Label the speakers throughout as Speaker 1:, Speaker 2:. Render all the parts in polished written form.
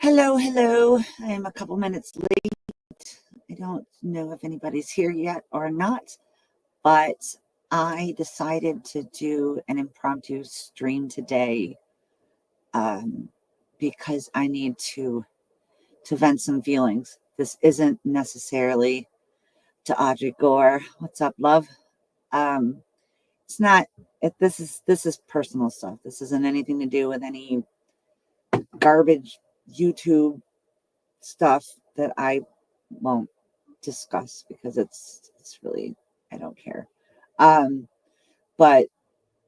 Speaker 1: Hello, hello. I am a couple minutes late. I don't know if anybody's here yet or not, but I decided to do an impromptu stream today um, because I need to vent some feelings. This isn't necessarily to Audrey Gore. What's up, love? Um, it's not. This is personal stuff. This isn't anything to do with any garbage YouTube stuff that I won't discuss because it's really, I don't care. Um, but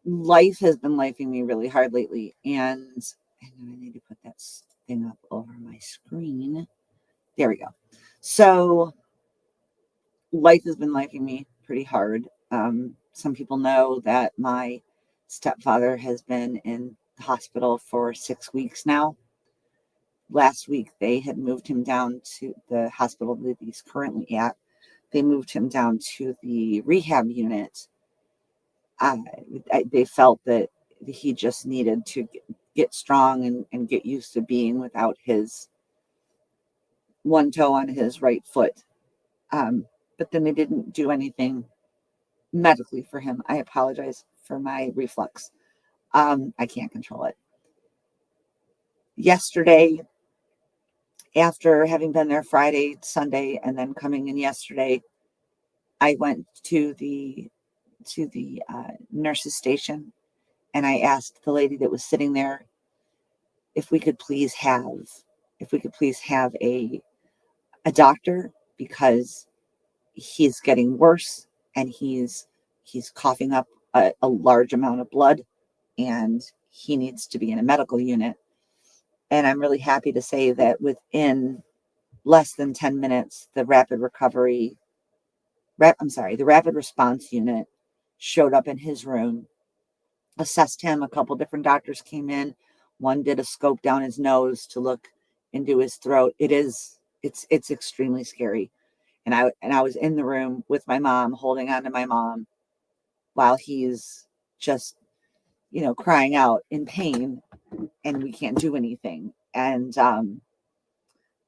Speaker 1: life has been lifing me really hard lately, and I need to put that thing up over my screen. There we go. So life has been lifing me pretty hard. Some people know that my stepfather has been in the hospital for 6 weeks now. Last week they had moved him down to the hospital that he's currently at. They moved him down to the rehab unit. uh, they felt that he just needed to get strong and get used to being without his one toe on his right foot. But then they didn't do anything medically for him. I apologize for my reflux. I can't control it. Yesterday, after having been there Friday, Sunday, and then coming in yesterday, I went to the nurse's station, and I asked the lady that was sitting there if we could please have a doctor, because he's getting worse and he's coughing up a large amount of blood, and he needs to be in a medical unit. And I'm really happy to say that within less than 10 minutes, the rapid response unit showed up in his room, assessed him. A couple different doctors came in. One did a scope down his nose to look into his throat. It's extremely scary. And I was in the room with my mom, holding on to my mom while he's just, crying out in pain, and we can't do anything. And then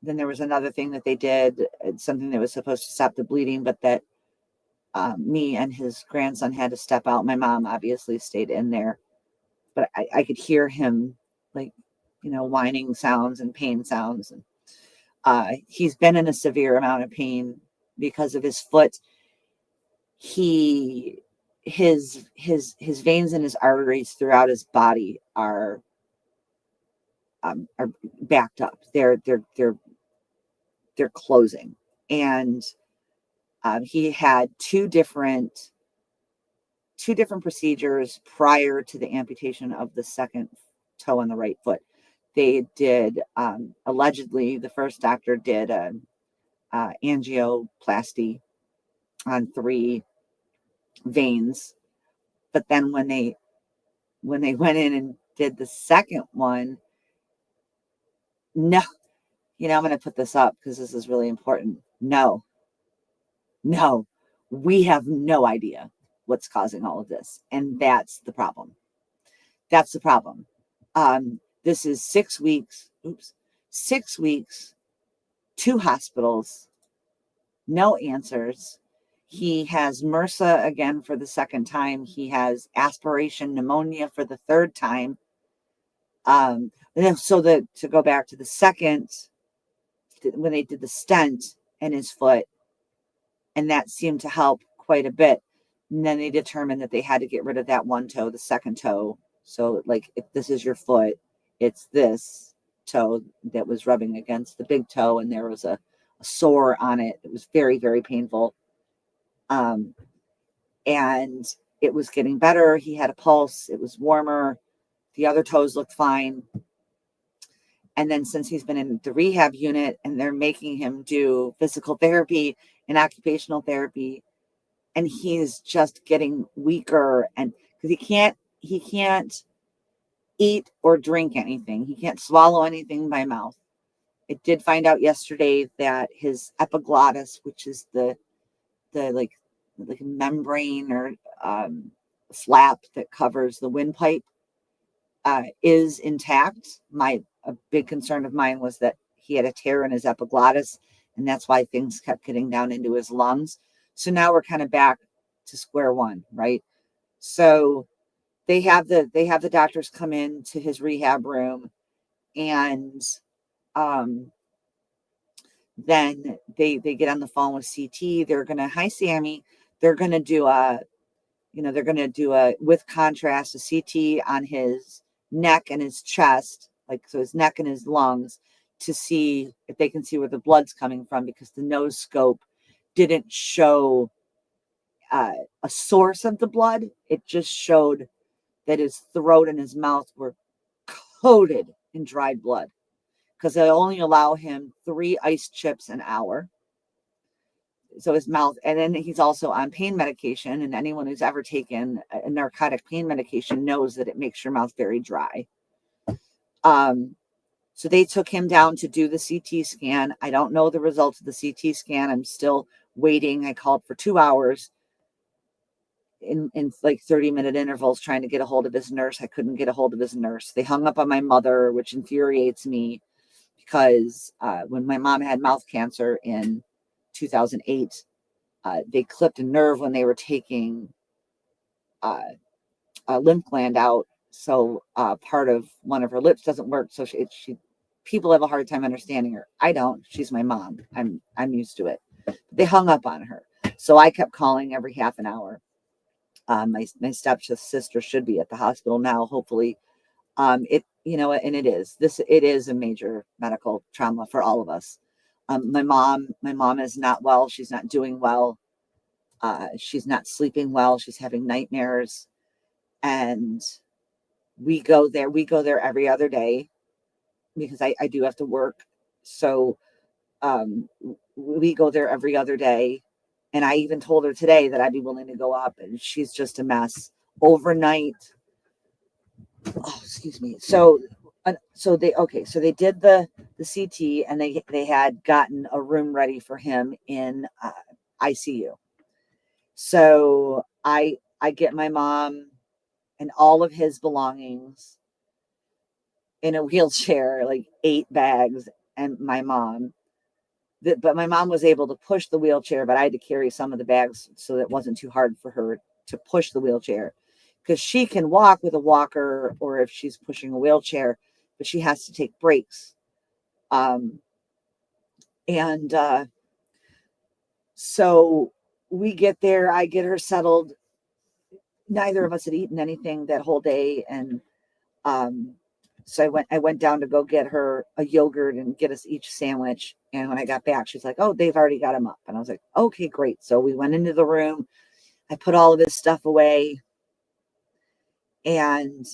Speaker 1: there was another thing that they did, something that was supposed to stop the bleeding, but that me and his grandson had to step out. My mom obviously stayed in there, but I could hear him, like, whining sounds and pain sounds. And he's been in a severe amount of pain because of his foot. His veins and his arteries throughout his body are backed up. They're closing. And he had two different procedures prior to the amputation of the second toe on the right foot. They did, allegedly, the first doctor did an angioplasty on 3 veins, but then when they went in and did the second one, no, I'm going to put this up because this is really important. No, we have no idea what's causing all of this, and that's the problem. This is 6 weeks. 6 weeks, 2 hospitals, no answers. He has MRSA again for the second time. He has aspiration pneumonia for the third time. To go back to the second, when they did the stent in his foot, and that seemed to help quite a bit. And then they determined that they had to get rid of that one toe, the second toe. So, like, if this is your foot, it's this toe that was rubbing against the big toe, and there was a sore on it. It was very, very painful. And it was getting better. He had a pulse. It was warmer. The other toes looked fine. And then since he's been in the rehab unit and they're making him do physical therapy and occupational therapy, and he's just getting weaker, and because he can't eat or drink anything. He can't swallow anything by mouth. I did find out yesterday that his epiglottis, which is the like membrane or flap that covers the windpipe, is intact. A big concern of mine was that he had a tear in his epiglottis, and that's why things kept getting down into his lungs. So now we're kind of back to square one, right? So they have the doctors come in to his rehab room, and um, then they get on the phone with CT. They're gonna, hi Sammy, they're gonna do a, they're gonna do a, with contrast, a CT on his neck and his chest, like so his neck and his lungs, to see if they can see where the blood's coming from, because the nose scope didn't show a source of the blood. It just showed that his throat and his mouth were coated in dried blood, because they only allow him 3 ice chips an hour. So his mouth, and then he's also on pain medication. And anyone who's ever taken a narcotic pain medication knows that it makes your mouth very dry. So they took him down to do the CT scan. I don't know the results of the CT scan. I'm still waiting. I called for 2 hours in like 30-minute intervals trying to get a hold of his nurse. I couldn't get a hold of his nurse. They hung up on my mother, which infuriates me, because when my mom had mouth cancer in 2008, they clipped a nerve when they were taking a lymph gland out. So part of one of her lips doesn't work. So she people have a hard time understanding her. I don't. She's my mom. I'm used to it. But they hung up on her. So I kept calling every half an hour. My stepsister should be at the hospital now, hopefully. It, and it is a major medical trauma for all of us. My mom is not well. She's not doing well. She's not sleeping well. She's having nightmares. And we go there every other day, because I do have to work. So we go there every other day. And I even told her today that I'd be willing to go up, and she's just a mess. Overnight. Oh, excuse me. So they did the CT, and they had gotten a room ready for him in ICU. So I get my mom and all of his belongings in a wheelchair, like 8 bags, and my mom. But my mom was able to push the wheelchair, but I had to carry some of the bags so that it wasn't too hard for her to push the wheelchair, because she can walk with a walker, or if she's pushing a wheelchair, but she has to take breaks. And so we get there, I get her settled. Neither of us had eaten anything that whole day. And so I went down to go get her a yogurt and get us each sandwich. And when I got back, she's like, oh, they've already got him up. And I was like, okay, great. So we went into the room. I put all of his stuff away. And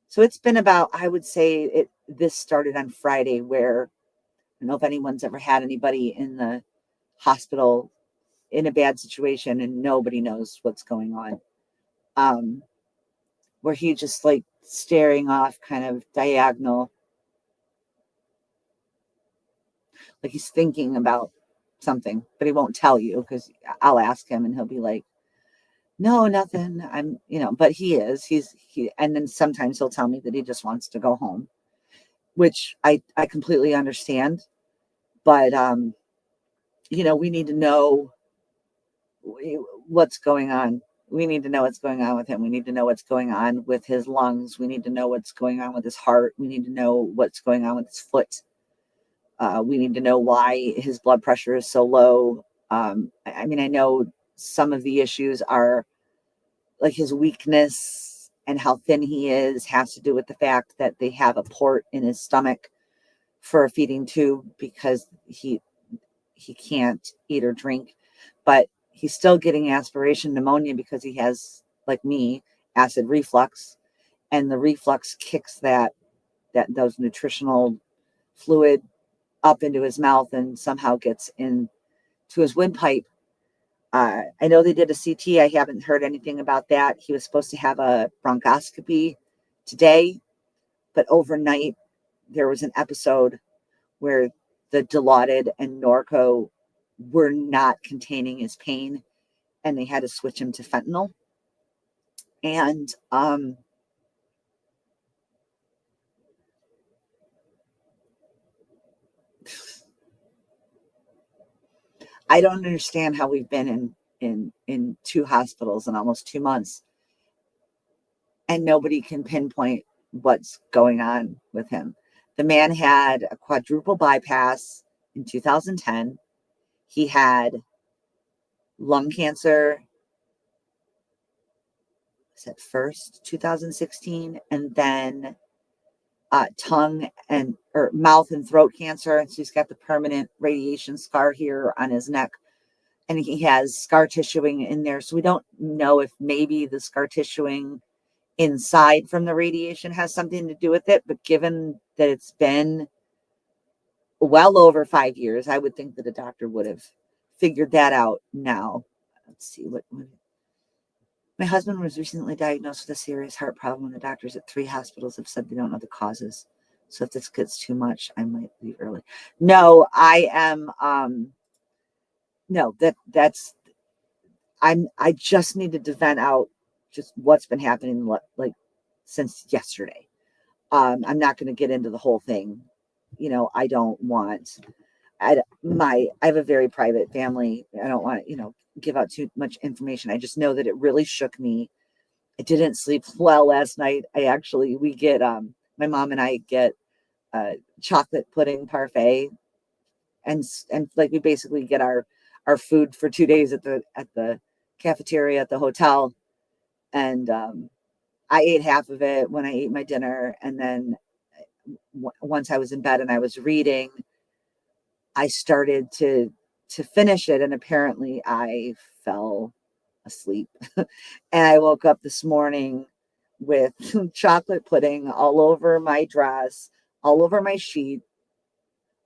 Speaker 1: so it's been about, I would say this started on Friday, where I don't know if anyone's ever had anybody in the hospital in a bad situation and nobody knows what's going on. Where he just like staring off kind of diagonal, like he's thinking about something, but he won't tell you, because I'll ask him and he'll be like, no, nothing. But and then sometimes he'll tell me that he just wants to go home, which I completely understand. But, we need to know what's going on. We need to know what's going on with him. We need to know what's going on with his lungs. We need to know what's going on with his heart. We need to know what's going on with his foot. We need to know why his blood pressure is so low. I know some of the issues are like his weakness and how thin he is has to do with the fact that they have a port in his stomach for a feeding tube, because he can't eat or drink, but he's still getting aspiration pneumonia because he has, like me, acid reflux, and the reflux kicks those nutritional fluid up into his mouth and somehow gets into his windpipe. I know they did a CT. I haven't heard anything about that. He was supposed to have a bronchoscopy today, but overnight there was an episode where the Dilaudid and Norco were not containing his pain, and they had to switch him to fentanyl. And I don't understand how we've been in two hospitals in almost 2 months, and nobody can pinpoint what's going on with him. The man had a quadruple bypass in 2010. He had lung cancer, was it first 2016, and then tongue and or mouth and throat cancer. And so he's got the permanent radiation scar here on his neck, and he has scar tissuing in there. So we don't know if maybe the scar tissuing inside from the radiation has something to do with it. But given that it's been well over 5 years, I would think that a doctor would have figured that out now. Let's see what my husband was recently diagnosed with a serious heart problem, and the doctors at 3 hospitals have said they don't know the causes. So if this gets too much, I might leave early. No, I am no, that's I just needed to vent out just what's been happening like since yesterday. I'm not going to get into the whole thing. I don't want I have a very private family. I don't want to, give out too much information. I just know that it really shook me. I didn't sleep well last night. We get my mom and I get chocolate pudding parfait, and like we basically get our food for 2 days at the cafeteria at the hotel. And I ate half of it when I ate my dinner, and then once I was in bed and I was reading, I started to finish it, and apparently I fell asleep. And I woke up this morning with chocolate pudding all over my dress, all over my sheet,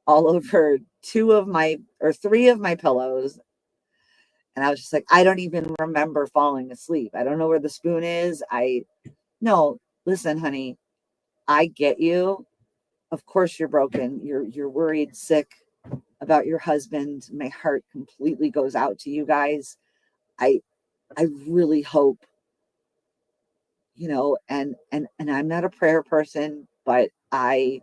Speaker 1: all over three of my pillows. And I was just like, I don't even remember falling asleep. I don't know where the spoon is. No, listen, honey, I get you. Of course you're broken. You're worried, sick about your husband. My heart completely goes out to you guys. I I really hope, and I'm not a prayer person, but I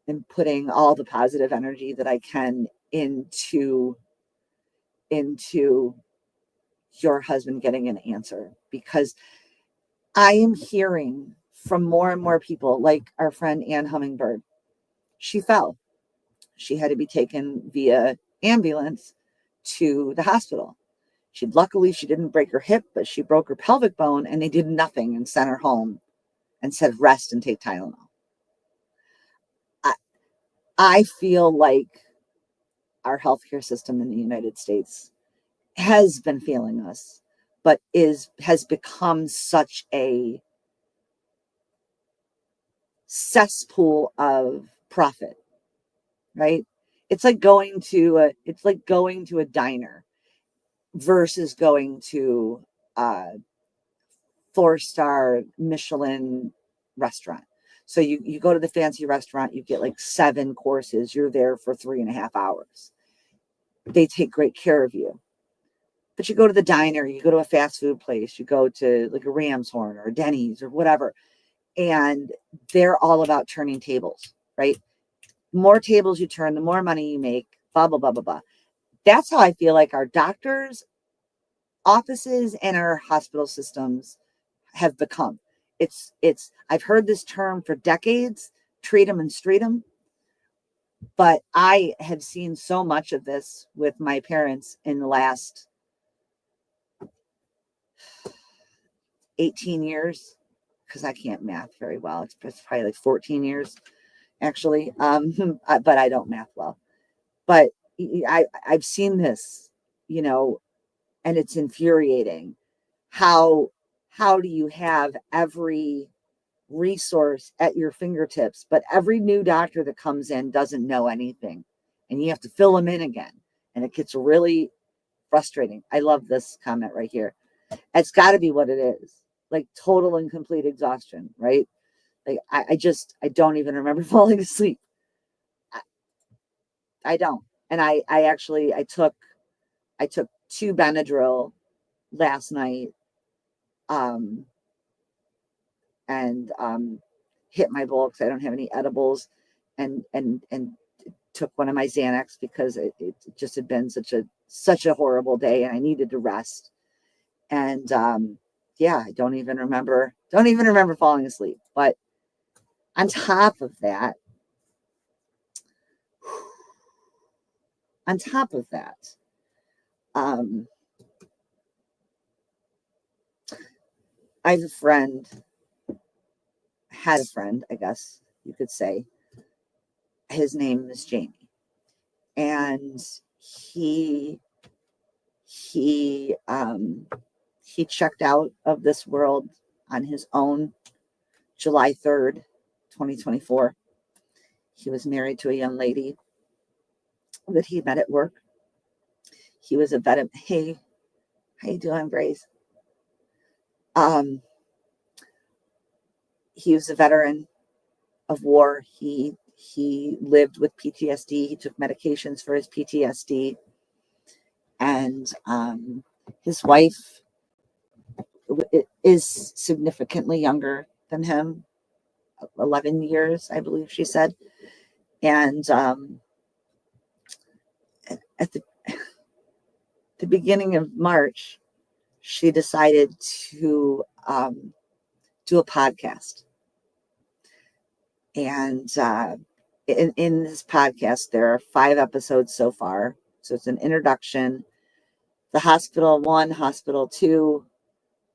Speaker 1: am putting all the positive energy that I can into your husband getting an answer, because I am hearing from more and more people, like our friend Ann Hummingbird. She fell. She had to be taken via ambulance to the hospital. Luckily she didn't break her hip, but she broke her pelvic bone, and they did nothing and sent her home and said rest and take Tylenol. I, I feel like our healthcare system in the United States has been failing us, but has become such a cesspool of profit, right? It's like going to a diner versus going to a 4-star Michelin restaurant. So you go to the fancy restaurant, you get like 7 courses, you're there for 3.5 hours. They take great care of you. But you go to the diner, you go to a fast food place, you go to like a Ramshorn or a Denny's or whatever, and they're all about turning tables, right? More tables you turn, the more money you make, blah, blah, blah, blah, blah. That's how I feel like our doctors' offices and our hospital systems have become. I've heard this term for decades, treat them and street them. But I have seen so much of this with my parents in the last 18 years, because I can't math very well. It's probably like 14 years, actually. But I don't math well. But I've seen this, and it's infuriating. How do you have every resource at your fingertips, but every new doctor that comes in doesn't know anything, and you have to fill them in again, and it gets really frustrating. I love this comment right here. It's got to be what it is, like total and complete exhaustion, right? Like I don't even remember falling asleep. I, I don't. And I took 2 Benadryl last night. and hit my bowl because I don't have any edibles, and took one of my Xanax because it just had been such a horrible day and I needed to rest. And yeah, I don't even remember falling asleep. But on top of that, I have a friend, had a friend, I guess you could say. His name is Jamie. And he checked out of this world on his own July 3rd, 2024. He was married to a young lady that he met at work. He was a veteran. Hey, how you doing, Grace? He was a veteran of war. He lived with PTSD. He took medications for his PTSD. And his wife is significantly younger than him, 11 years, I believe she said. And at the beginning of March, she decided to do a podcast. And in this podcast, there are 5 episodes so far. So it's an introduction, the hospital 1, hospital 2,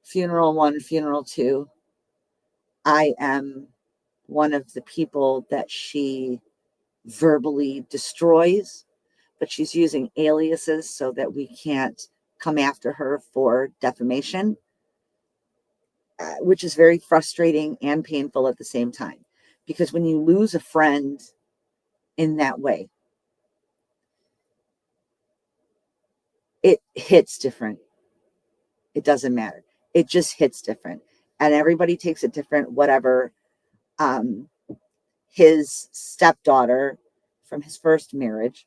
Speaker 1: funeral 1, funeral 2. I am one of the people that she verbally destroys, but she's using aliases so that we can't come after her for defamation, which is very frustrating and painful at the same time. Because when you lose a friend in that way, it hits different. It doesn't matter. It just hits different. And everybody takes it different, whatever. His stepdaughter from his first marriage,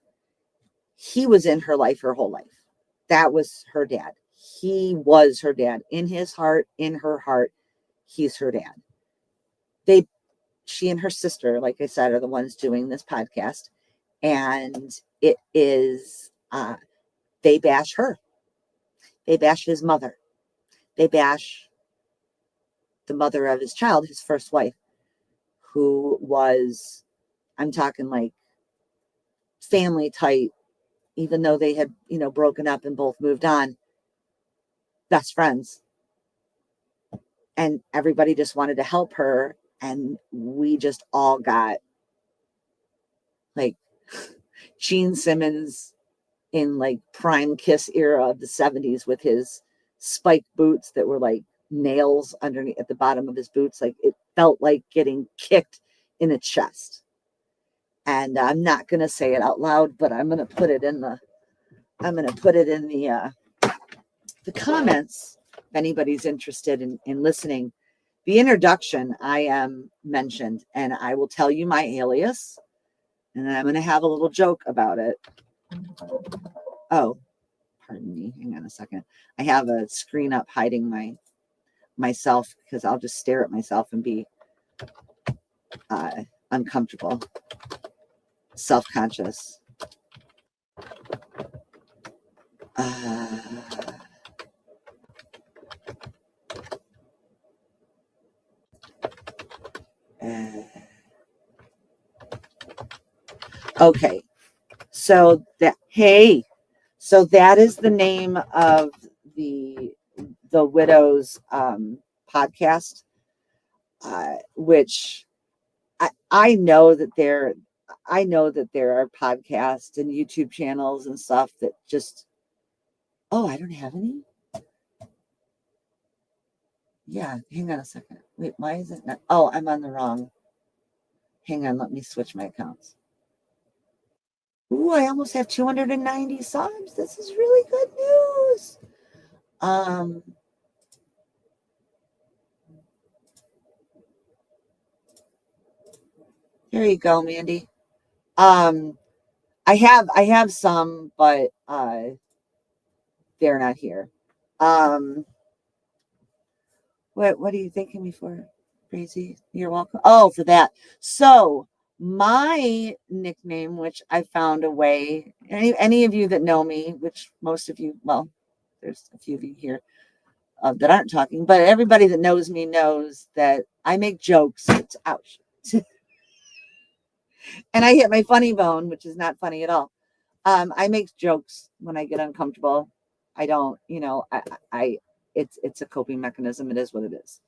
Speaker 1: he was in her life her whole life. That was her dad. He was her dad. In his heart, in her heart, he's her dad. She and her sister, like I said, are the ones doing this podcast. And it is, they bash her. They bash his mother. They bash the mother of his child, his first wife, who was, I'm talking like family tight, even though they had, broken up and both moved on, best friends. And everybody just wanted to help her. And we just all got like Gene Simmons in like prime Kiss era of the 70s with his spiked boots that were like nails underneath at the bottom of his boots. Like it felt like getting kicked in the chest. And I'm not going to say it out loud, but I'm going to put it in the comments if anybody's interested in listening. The introduction, I am mentioned, and I will tell you my alias, and I'm going to have a little joke about it. Oh, pardon me. Hang on a second. I have a screen up hiding myself because I'll just stare at myself and be uncomfortable, self-conscious. Okay. So that is the name of the Widows podcast, which I know that there are podcasts and YouTube channels and stuff that just, oh, I don't have any. Yeah, hang on a second. Wait, why is it not? Oh, I'm on the wrong. Hang on, let me switch my accounts. Ooh, I almost have 290 subs. This is really good news. There you go, Mandy. I have some, but they're not here. What are you thanking me for? Crazy. You're welcome. Oh, for that. So my nickname, which I found a way, any of you that know me, which most of you, well, there's a few of you here that aren't talking, but everybody that knows me knows that I make jokes. Ouch. And I hit my funny bone, which is not funny at all. I make jokes when I get uncomfortable. I don't, I it's a coping mechanism. It is what it is.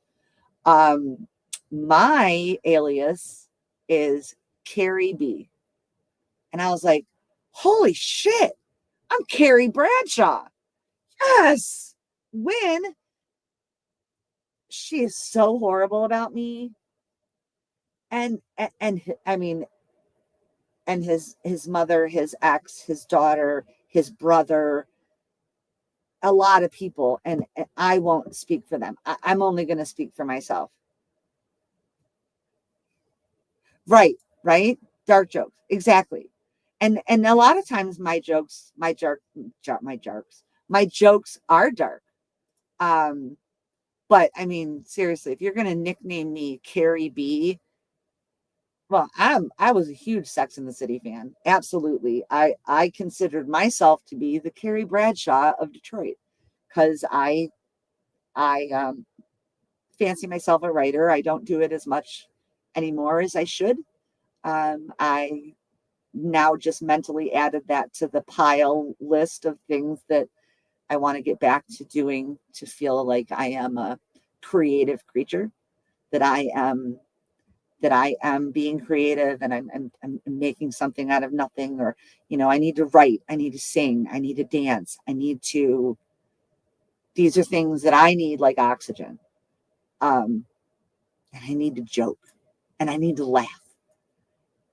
Speaker 1: Um, my alias is Carrie B. And I was like, holy shit, I'm Carrie Bradshaw. Yes. When she is so horrible about me. And I mean, and his mother, his ex, his daughter, his brother, a lot of people, and I won't speak for them. I'm only going to speak for myself. Right, right. Dark jokes, exactly. And a lot of times my jokes, my jokes are dark. Um, but I mean, seriously, if you're going to nickname me Carrie B, well, I was a huge Sex and the City fan. Absolutely. I considered myself to be the Carrie Bradshaw of Detroit because I fancy myself a writer. I don't do it as much anymore as I should. I now just mentally added that to the pile list of things that I want to get back to doing to feel like I am a creative creature, that I am being creative and I'm making something out of nothing, or, I need to write, I need to sing, I need to dance, these are things that I need like oxygen. Um, and I need to joke and I need to laugh.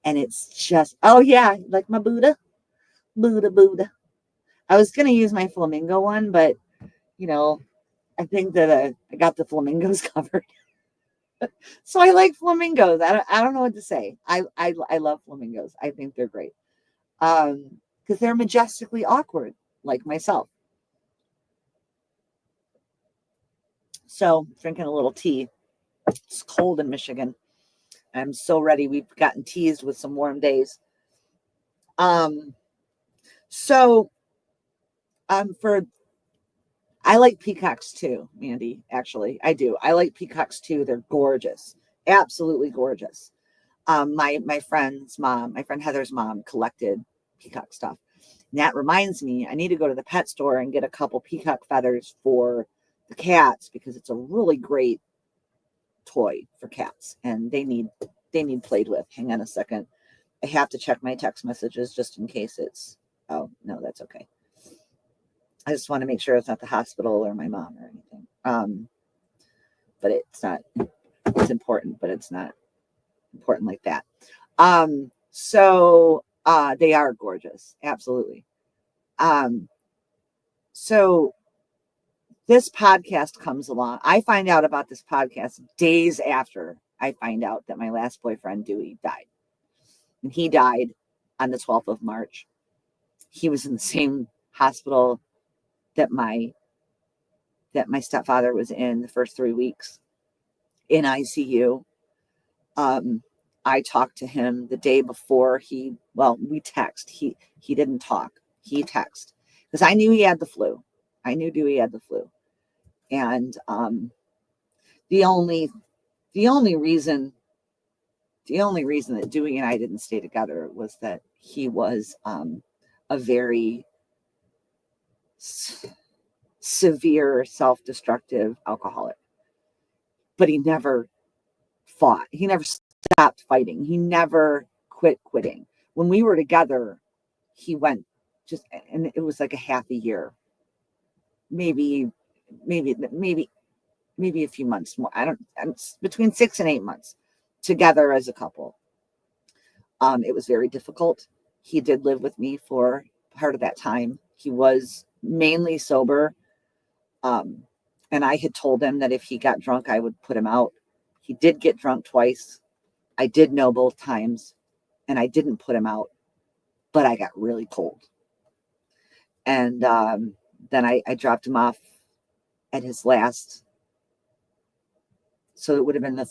Speaker 1: And it's just, oh yeah, like my Buddha. I was going to use my flamingo one, but you know, I think that I got the flamingos covered. So I like flamingos. I don't know what to say. I love flamingos. I think they're great. Because they're majestically awkward, like myself. So drinking a little tea. It's cold in Michigan. I'm so ready. We've gotten teased with some warm days. Um, so for I like peacocks too, Mandy. Actually, I do. I like peacocks too. They're gorgeous, absolutely gorgeous. My friend's mom, my friend Heather's mom, collected peacock stuff. And that reminds me, I need to go to the pet store and get a couple peacock feathers for the cats because it's a really great toy for cats, and they need played with. Hang on a second. I have to check my text messages just in case it's. Oh no, that's okay. I just want to make sure it's not the hospital or my mom or anything. But it's not. It's important, but it's not important like that. So they are gorgeous, absolutely. Um, so this podcast comes along. I find out about this podcast days after I find out that my last boyfriend, Dewey, died. And he died on the 12th of March. He was in the same hospital that my stepfather was in the first 3 weeks in ICU. I talked to him the day before we text. He didn't talk. He texted because I knew he had the flu. I knew Dewey had the flu. And the only reason that Dewey and I didn't stay together was that he was a very severe self-destructive alcoholic, but he never fought. He never stopped fighting. He never quitting. When we were together, he went and it was like a half a year, maybe a few months more. Between 6 and 8 months together as a couple. It was very difficult. He did live with me for part of that time. He was mainly sober. And I had told him that if he got drunk, I would put him out. He did get drunk twice. I did know both times, and I didn't put him out, but I got really cold. And then I dropped him off at his last So it would have been the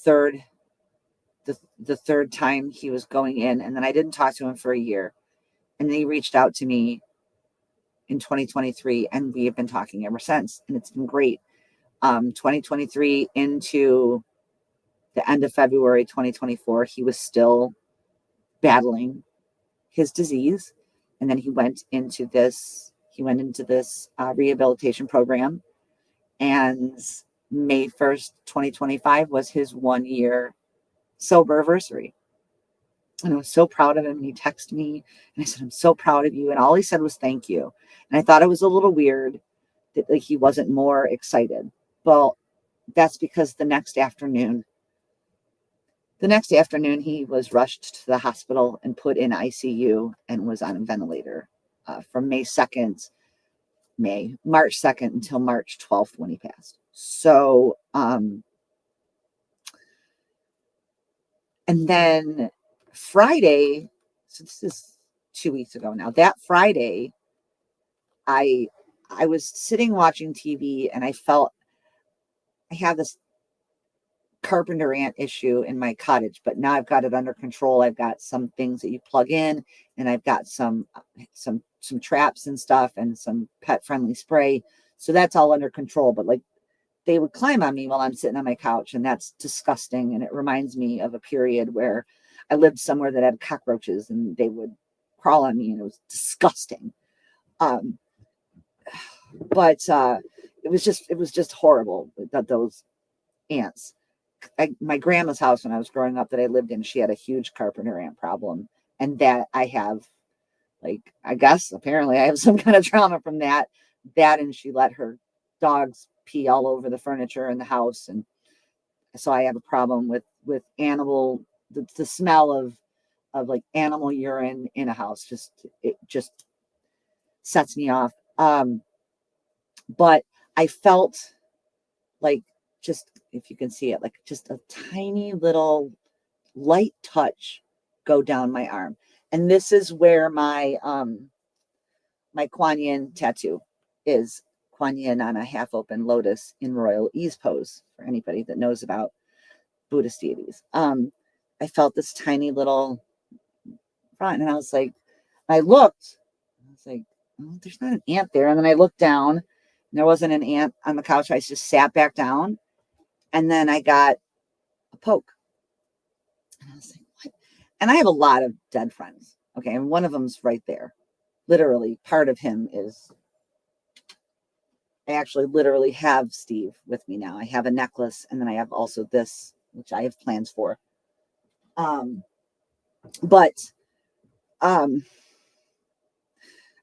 Speaker 1: third time he was going in. And then I didn't talk to him for a year. And then he reached out to me in 2023, and we have been talking ever since. And it's been great. 2023 into the end of February 2024, he was still battling his disease. And then he went into this rehabilitation program. And May 1st, 2025 was his 1 year sober anniversary. And I was so proud of him. And he texted me and I said, I'm so proud of you. And all he said was thank you. And I thought it was a little weird that like he wasn't more excited. Well, that's because the next afternoon he was rushed to the hospital and put in ICU and was on a ventilator from March 2nd until March 12th when he passed. So, and then Friday, so this is 2 weeks ago now, that Friday, I was sitting watching TV and I felt I have this carpenter ant issue in my cottage, but now I've got it under control. I've got some things that you plug in, and I've got some traps and stuff and some pet friendly spray. So that's all under control. But like they would climb on me while I'm sitting on my couch, and that's disgusting. And it reminds me of a period where I lived somewhere that had cockroaches and they would crawl on me and it was disgusting. But it was just horrible that those ants. My grandma's house when I was growing up that I lived in, she had a huge carpenter ant problem. And that I have, like, I guess apparently I have some kind of trauma from that. And she let her dogs pee all over the furniture in the house. And so I have a problem with animal, the smell of like animal urine in a house. It just sets me off. But I felt like, just if you can see it, like just a tiny little light touch go down my arm. And this is where my my Kuan Yin tattoo is. Kuan Yin on a half open lotus in royal ease pose, for anybody that knows about Buddhist deities. I felt this tiny little front, and I was like, I looked, I was like, oh, there's not an ant there. And then I looked down and there wasn't an ant on the couch. I just sat back down. And then I got a poke. And I was like, what? And I have a lot of dead friends. Okay. And one of them's right there. Literally, part of him is, I actually literally have Steve with me now. I have a necklace, and then I have also this, which I have plans for. But I'm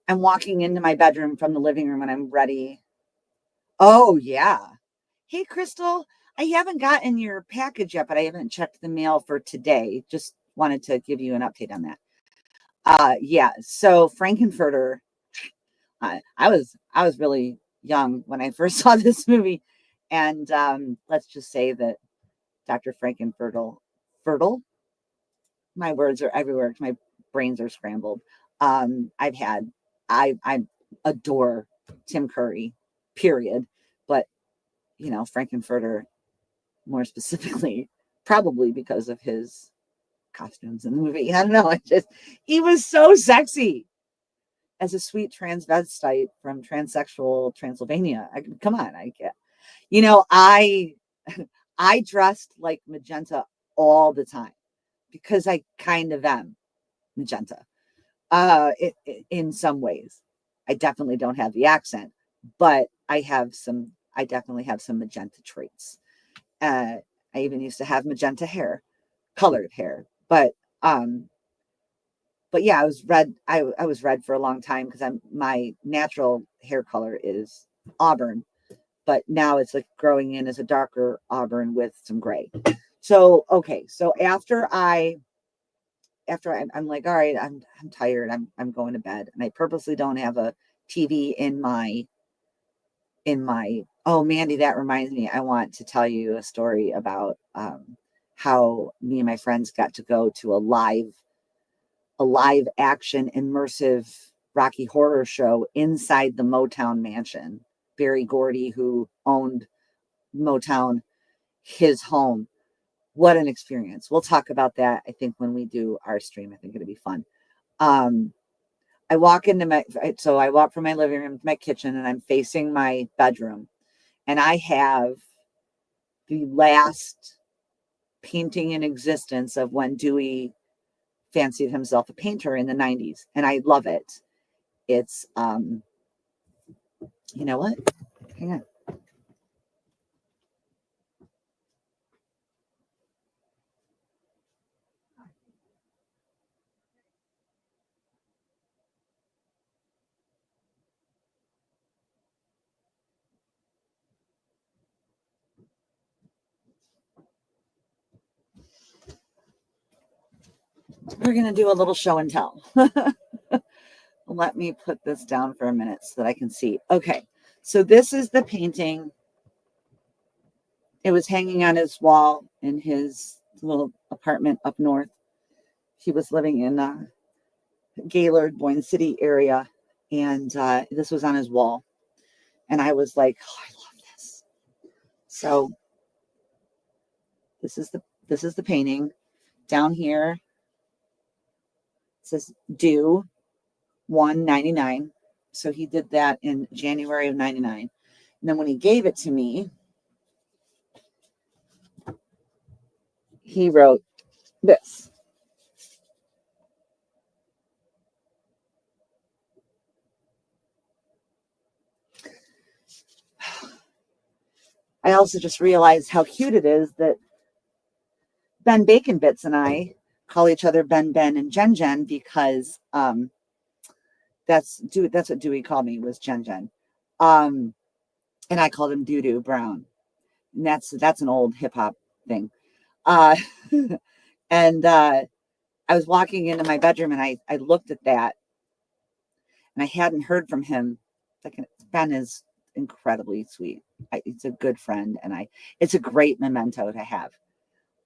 Speaker 1: walking into my bedroom from the living room and I'm ready. Oh, yeah. Hey, Crystal, I haven't gotten your package yet, but I haven't checked the mail for today. Just wanted to give you an update on that. Yeah. So Frankenfurter, I was really young when I first saw this movie, and let's just say that Dr. Frankenfurter, my words are everywhere. My brains are scrambled. I adore Tim Curry, period. But Frankenfurter more specifically, probably because of his costumes in the movie. I don't know. He was so sexy as a sweet transvestite from transsexual Transylvania. Come on, I dressed like Magenta all the time because I kind of am Magenta. In some ways, I definitely don't have the accent, but I definitely have some Magenta traits. I even used to have magenta hair, colored hair, but yeah, I was red. I was red for a long time because my natural hair color is auburn, but now it's like growing in as a darker auburn with some gray. So okay, so after I'm like, all right, I'm tired. I'm going to bed, and I purposely don't have a TV in my. Oh, Mandy, that reminds me. I want to tell you a story about how me and my friends got to go to a live action immersive Rocky Horror show inside the Motown mansion. Barry Gordy, who owned Motown, his home. What an experience. We'll talk about that, I think, when we do our stream. I think it'll be fun. I walk from my living room to my kitchen, and I'm facing my bedroom, and I have the last painting in existence of when Dewey fancied himself a painter in the 90s, and I love it. It's you know what? Hang on. We're going to do a little show and tell. Let me put this down for a minute so that I can see. Okay, so this is the painting. It was hanging on his wall in his little apartment up north. He was living in Gaylord, Boyne City area, and this was on his wall. And I was like, oh, I love this. So this is the painting. Down here it says due 199. So he did that in January of 99. And then when he gave it to me, he wrote this. I also just realized how cute it is that Ben Bacon Bits and I call each other Ben, and Jen because that's what Dewey called me, was Jen. And I called him Doo Brown. And that's an old hip hop thing. And I was walking into my bedroom and I looked at that, and I hadn't heard from him. Like, Ben is incredibly sweet. He's a good friend, and it's a great memento to have.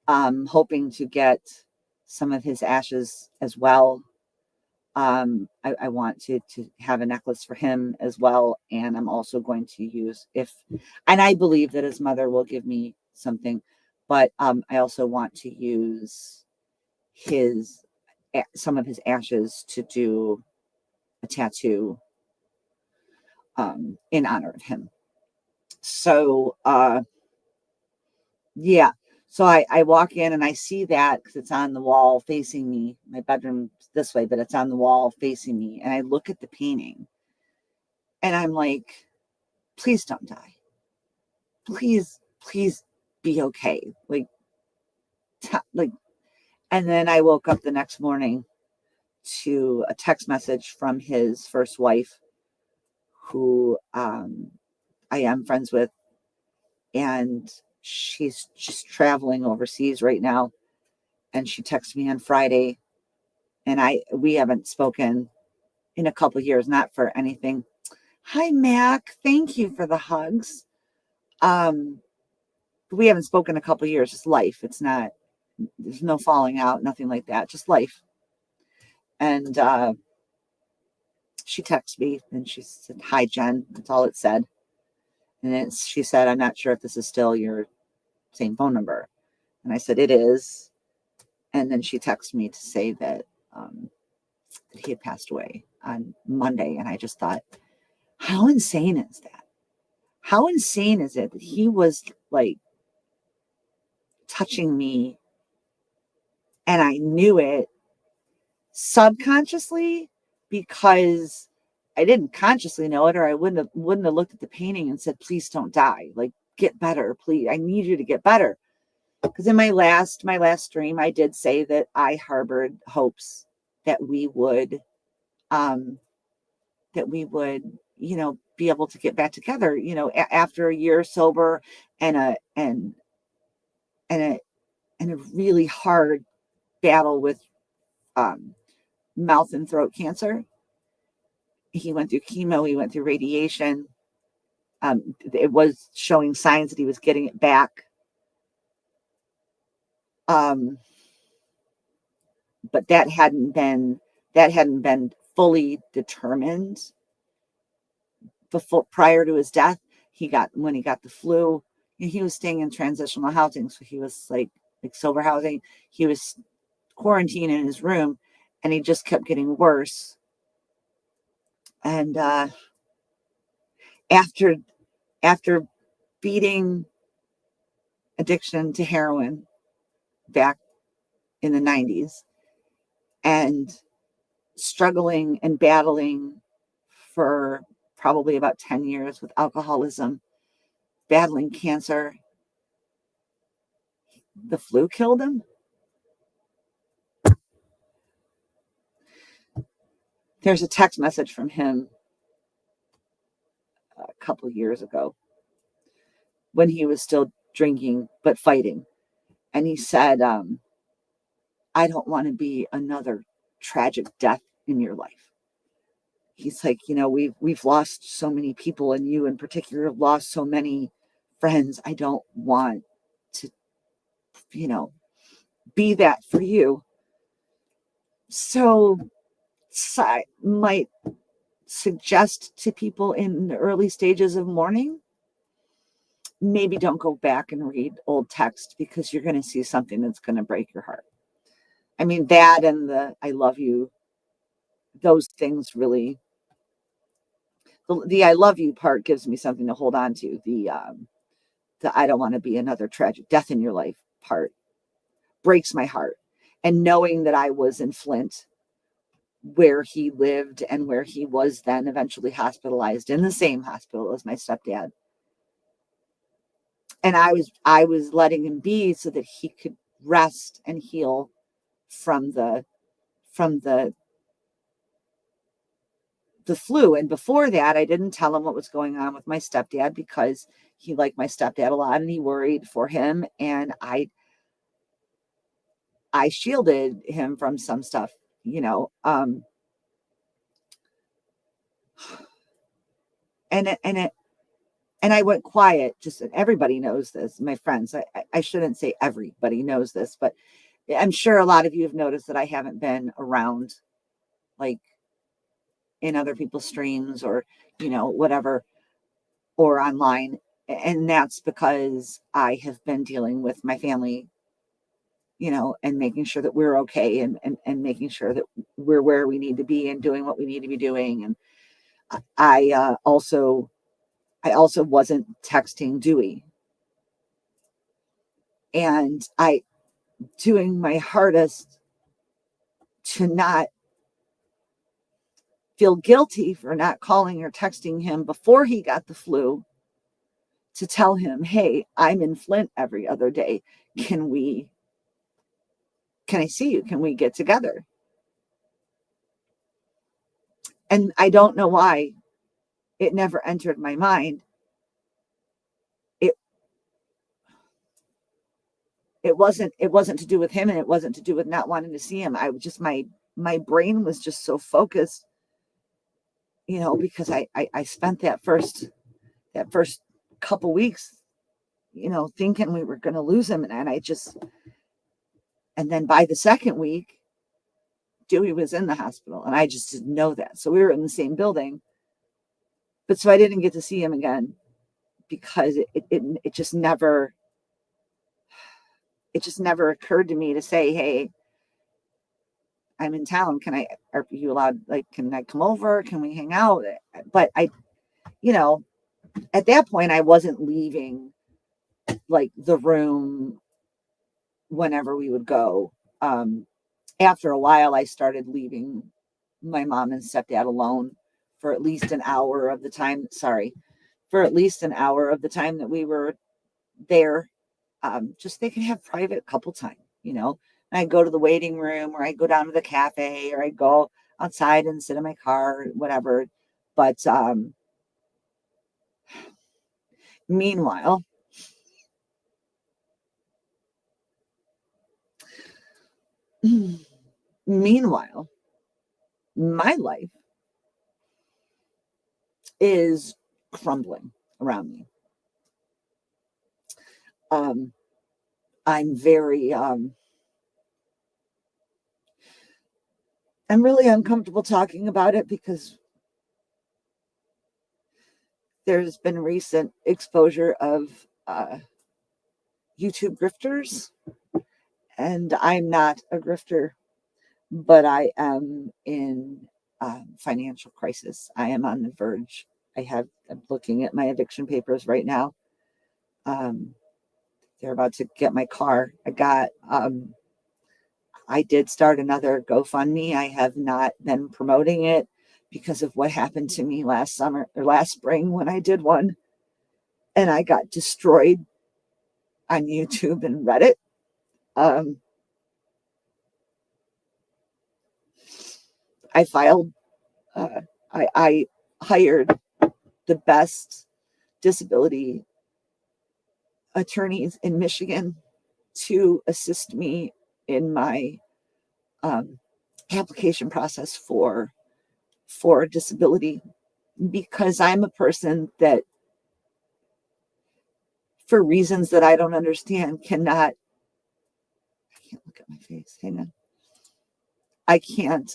Speaker 1: Hoping to get some of his ashes as well. I want to have a necklace for him as well, and I'm also going to use and I believe that his mother will give me something, but I also want to use some of his ashes to do a tattoo in honor of him. So yeah. So I walk in and I see that because it's on the wall facing me. My bedroom's this way, but it's on the wall facing me. And I look at the painting and I'm like, please don't die. Please be okay. And then I woke up the next morning to a text message from his first wife, who I am friends with. And she's just traveling overseas right now. And she texted me on Friday, and we haven't spoken in a couple of years, not for anything. Hi, Mac. Thank you for the hugs. We haven't spoken a couple of years. It's life. There's no falling out, nothing like that. Just life. And she texted me and she said, hi, Jen. That's all it said. And she said, I'm not sure if this is still your same phone number. And I said, it is. And then she texted me to say that he had passed away on Monday. And I just thought, how insane is that? How insane is it that he was like touching me and I knew it subconsciously, because I didn't consciously know it, or I wouldn't have looked at the painting and said, please don't die. Like, get better, please. I need you to get better. Because in my last stream, I did say that I harbored hopes that we would, be able to get back together, after a year sober and a really hard battle with mouth and throat cancer. He went through chemo, he went through radiation. It was showing signs that he was getting it back. But that hadn't been fully determined before, prior to his death. When he got the flu, he was staying in transitional housing. So he was like sober housing. He was quarantined in his room, and he just kept getting worse. And after beating addiction to heroin back in the 90s and struggling and battling for probably about 10 years with alcoholism, battling cancer, the flu killed him. There's a text message from him a couple years ago when he was still drinking but fighting. And he said, I don't want to be another tragic death in your life. He's like, we've lost so many people, and you in particular have lost so many friends. I don't want to, be that for you. So I might suggest to people in the early stages of mourning, maybe don't go back and read old text, because you're going to see something that's going to break your heart. I mean, that and the I love you, those things really, the I love you part gives me something to hold on to. The I don't want to be another tragic death in your life part breaks my heart. And knowing that I was in Flint, where he lived and where he was then eventually hospitalized in the same hospital as my stepdad. And I was letting him be so that he could rest and heal from the flu. And before that, I didn't tell him what was going on with my stepdad, because he liked my stepdad a lot and he worried for him. And I shielded him from some stuff, and I went quiet. Just, everybody knows this, my friends. I shouldn't say everybody knows this, but I'm sure a lot of you have noticed that I haven't been around, like in other people's streams or, whatever, or online. And that's because I have been dealing with my family, and making sure that we're okay, and making sure that we're where we need to be and doing what we need to be doing. And I also wasn't texting Dewey, and I doing my hardest to not feel guilty for not calling or texting him before he got the flu, to tell him, hey, I'm in Flint every other day. Can I see you? Can we get together? And I don't know why it never entered my mind. It wasn't to do with him, and it wasn't to do with not wanting to see him. I was just, my brain was just so focused, because I spent that first couple weeks, thinking we were going to lose him. And then by the second week, Dewey was in the hospital, and I just didn't know that. So we were in the same building, but so I didn't get to see him again, because it just never occurred to me to say, hey, I'm in town. Are you allowed, can I come over? Can we hang out? But at that point, I wasn't leaving the room whenever we would go. After a while, I started leaving my mom and stepdad alone for at least an hour of the time. For at least an hour of the time that we were there. Just they can have private couple time, And I go to the waiting room, or I go down to the cafe, or I go outside and sit in my car, whatever. But meanwhile, my life is crumbling around me. I'm very, I'm really uncomfortable talking about it, because there's been recent exposure of YouTube grifters, and I'm not a grifter, but I am in financial crisis. I am on the verge. I'm looking at my eviction papers right now. They're about to get my car. I did start another GoFundMe. I have not been promoting it because of what happened to me last summer or last spring when I did one and I got destroyed on YouTube and Reddit. I filed, I hired the best disability attorneys in Michigan to assist me in my application process for disability, because I'm a person that, for reasons that I don't understand, I can't look at my face. Hang on. I can't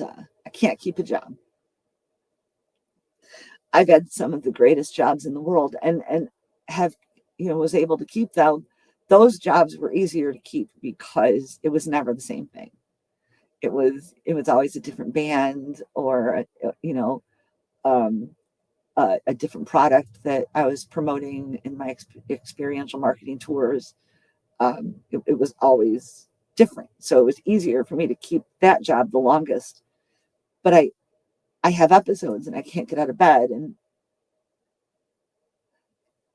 Speaker 1: keep a job. I've had some of the greatest jobs in the world and have, was able to keep them. Those jobs were easier to keep because it was never the same thing. It was always a different band or, a different product that I was promoting in my experiential marketing tours. It was always different. So it was easier for me to keep that job the longest. But I have episodes and I can't get out of bed.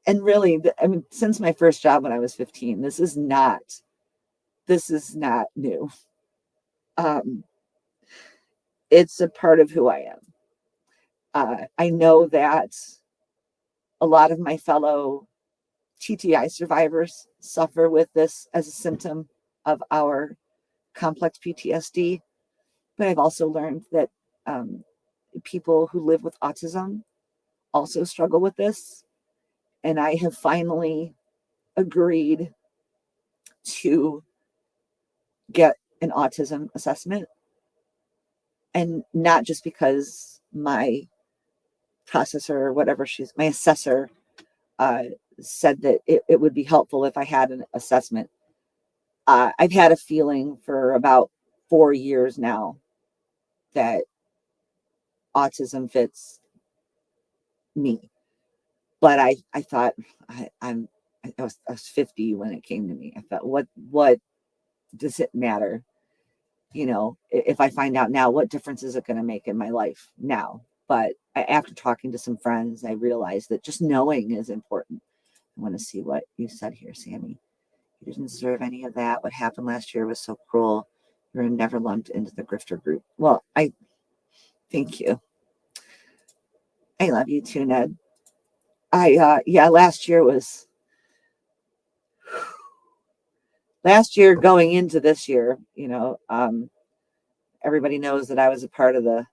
Speaker 1: And really, since my first job when I was 15, this is not new. It's a part of who I am. I know that a lot of my fellow TTI survivors suffer with this as a symptom of our complex PTSD, but I've also learned that people who live with autism also struggle with this. And I have finally agreed to get an autism assessment. And not just because my processor or whatever my assessor said that it would be helpful if I had an assessment. I've had a feeling for about 4 years now that autism fits me. But I thought I was 50 when it came to me. I thought, what does it matter? If I find out now, what difference is it going to make in my life now? But after talking to some friends, I realized that just knowing is important. I want to see what you said here, Sammy. You didn't deserve any of that. What happened last year was so cruel. You were never lumped into the grifter group. Well, I thank you. I love you too, Ned. Last year going into this year, everybody knows that I was a part of the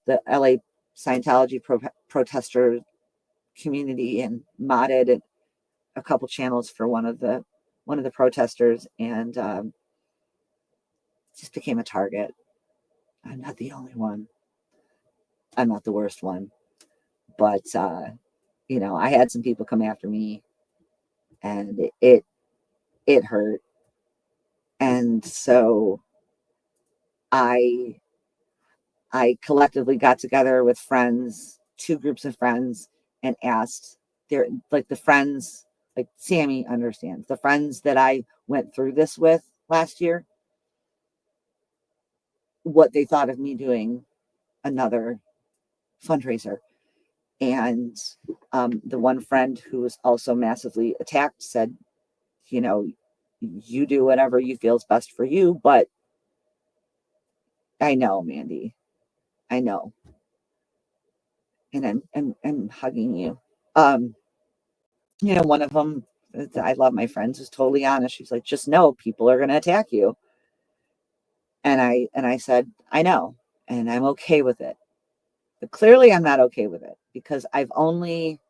Speaker 1: LA Scientology protester community and modded a couple channels for one of the protesters, and just became a target. I'm not the only one. I'm not the worst one, but I had some people come after me, and it hurt. And so I collectively got together with friends, 2 groups of friends, and asked the friends, like Sammy understands, the friends that I went through this with last year, what they thought of me doing another fundraiser. And the one friend who was also massively attacked said, you do whatever you feel is best for you, but I know, Mandy, I know. And I'm hugging you. One of them, I love my friends, is totally honest. She's like, just know people are going to attack you. And I said, I know, and I'm okay with it. But clearly I'm not okay with it because I've only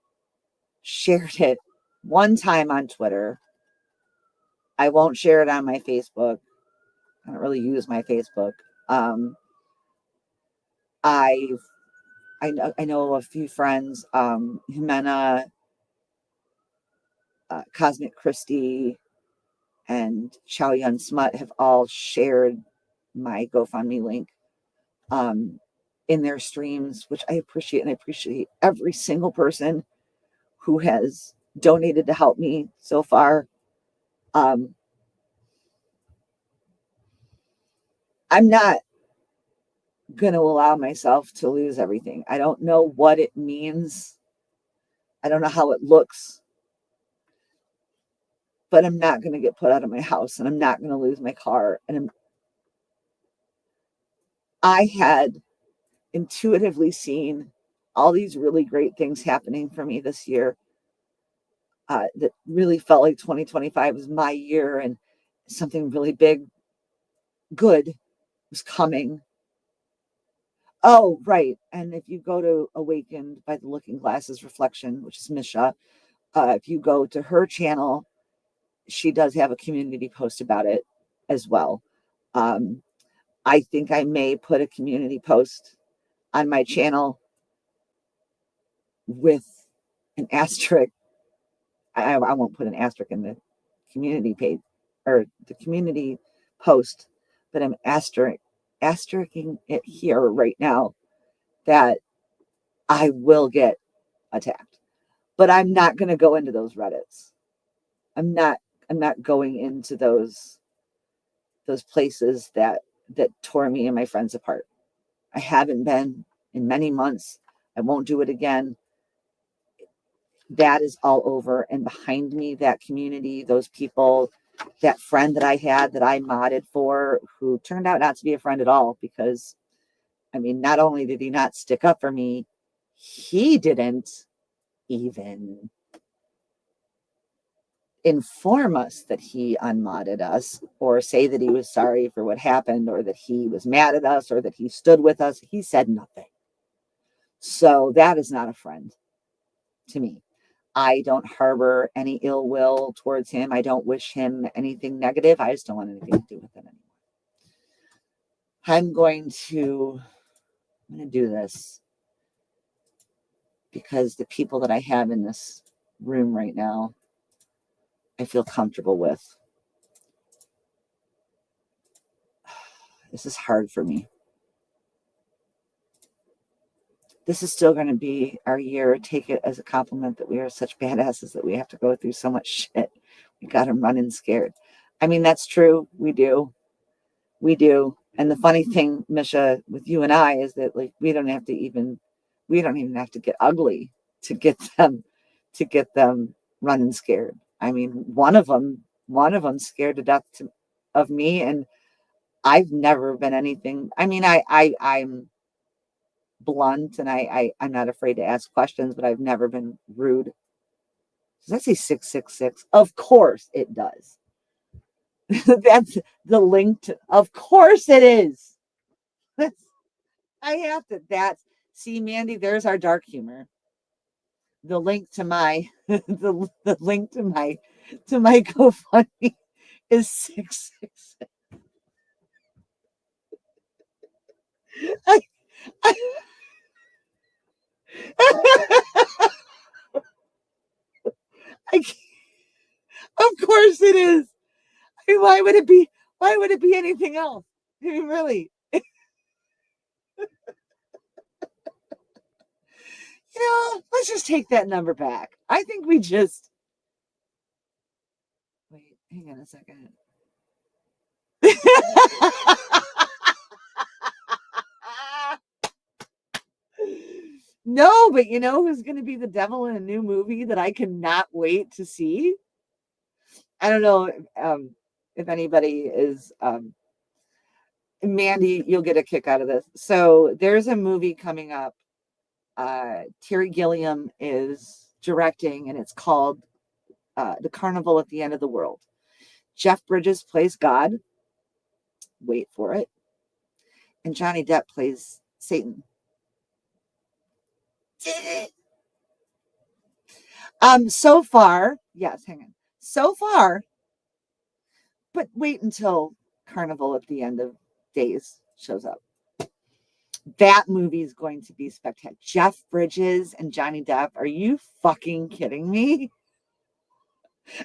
Speaker 1: shared it one time on Twitter. I won't share it on my Facebook. I don't really use my Facebook. I know a few friends, Jimena, Cosmic Christie and Chow Yun Smut have all shared my GoFundMe link in their streams, which I appreciate. And I appreciate every single person who has donated to help me so far. I'm not going to allow myself to lose everything. I don't know what it means. I don't know how it looks, but I'm not going to get put out of my house, and I'm not going to lose my car. And I had intuitively seen all these really great things happening for me this year that really felt like 2025 was my year, and something really big, good was coming. Oh, right. And if you go to Awakened by the Looking Glasses Reflection, which is Misha, if you go to her channel, she does have a community post about it as well. I think I may put a community post on my channel with an asterisk. I won't put an asterisk in the community page or the community post, but I'm asterisking it here right now that I will get attacked. But I'm not going to go into those Reddits. I'm not going into those places that tore me and my friends apart. I haven't been in many months. I won't do it again. That is all over. And behind me, that community, those people, that friend that I had that I modded for, who turned out not to be a friend at all, because I mean, not only did he not stick up for me, he didn't even inform us that he unmodded us or say that he was sorry for what happened or that he was mad at us or that he stood with us. He said nothing. So that is not a friend to me. I don't harbor any ill will towards him. I don't wish him anything negative. I just don't want anything to do with him anymore. I'm going to do this because the people that I have in this room right now, I feel comfortable with. This is hard for me. This is still going to be our year. Take it as a compliment that we are such badasses that we have to go through so much shit. We got them running scared. I mean, that's true. We do. And the funny thing, Misha, with you and I, is that like we don't even have to get ugly to get them running scared. I mean, one of them scared to death of me, and I've never been anything. I mean, I'm blunt and I'm not afraid to ask questions, but I've never been rude. Does that say 666? Of course it does. That's the link to, of course it is. I have to, see, Mandy, there's our dark humor. The link to my, the link to my GoFundMe is 666. Of course it is. I mean, why would it be anything else? I mean, really. Let's just take that number back. I think we just wait, hang on a second. No, but you know who's going to be the devil in a new movie that I cannot wait to see? I don't know if anybody is Mandy, you'll get a kick out of this. So there's a movie coming up. Terry Gilliam is directing, and it's called The Carnival at the End of the World. Jeff Bridges plays God. Wait for it. And Johnny Depp plays Satan. So far, yes, hang on. So far, but wait until Carnival at the End of Days shows up. That movie is going to be spectacular. Jeff Bridges and Johnny Depp. Are you fucking kidding me?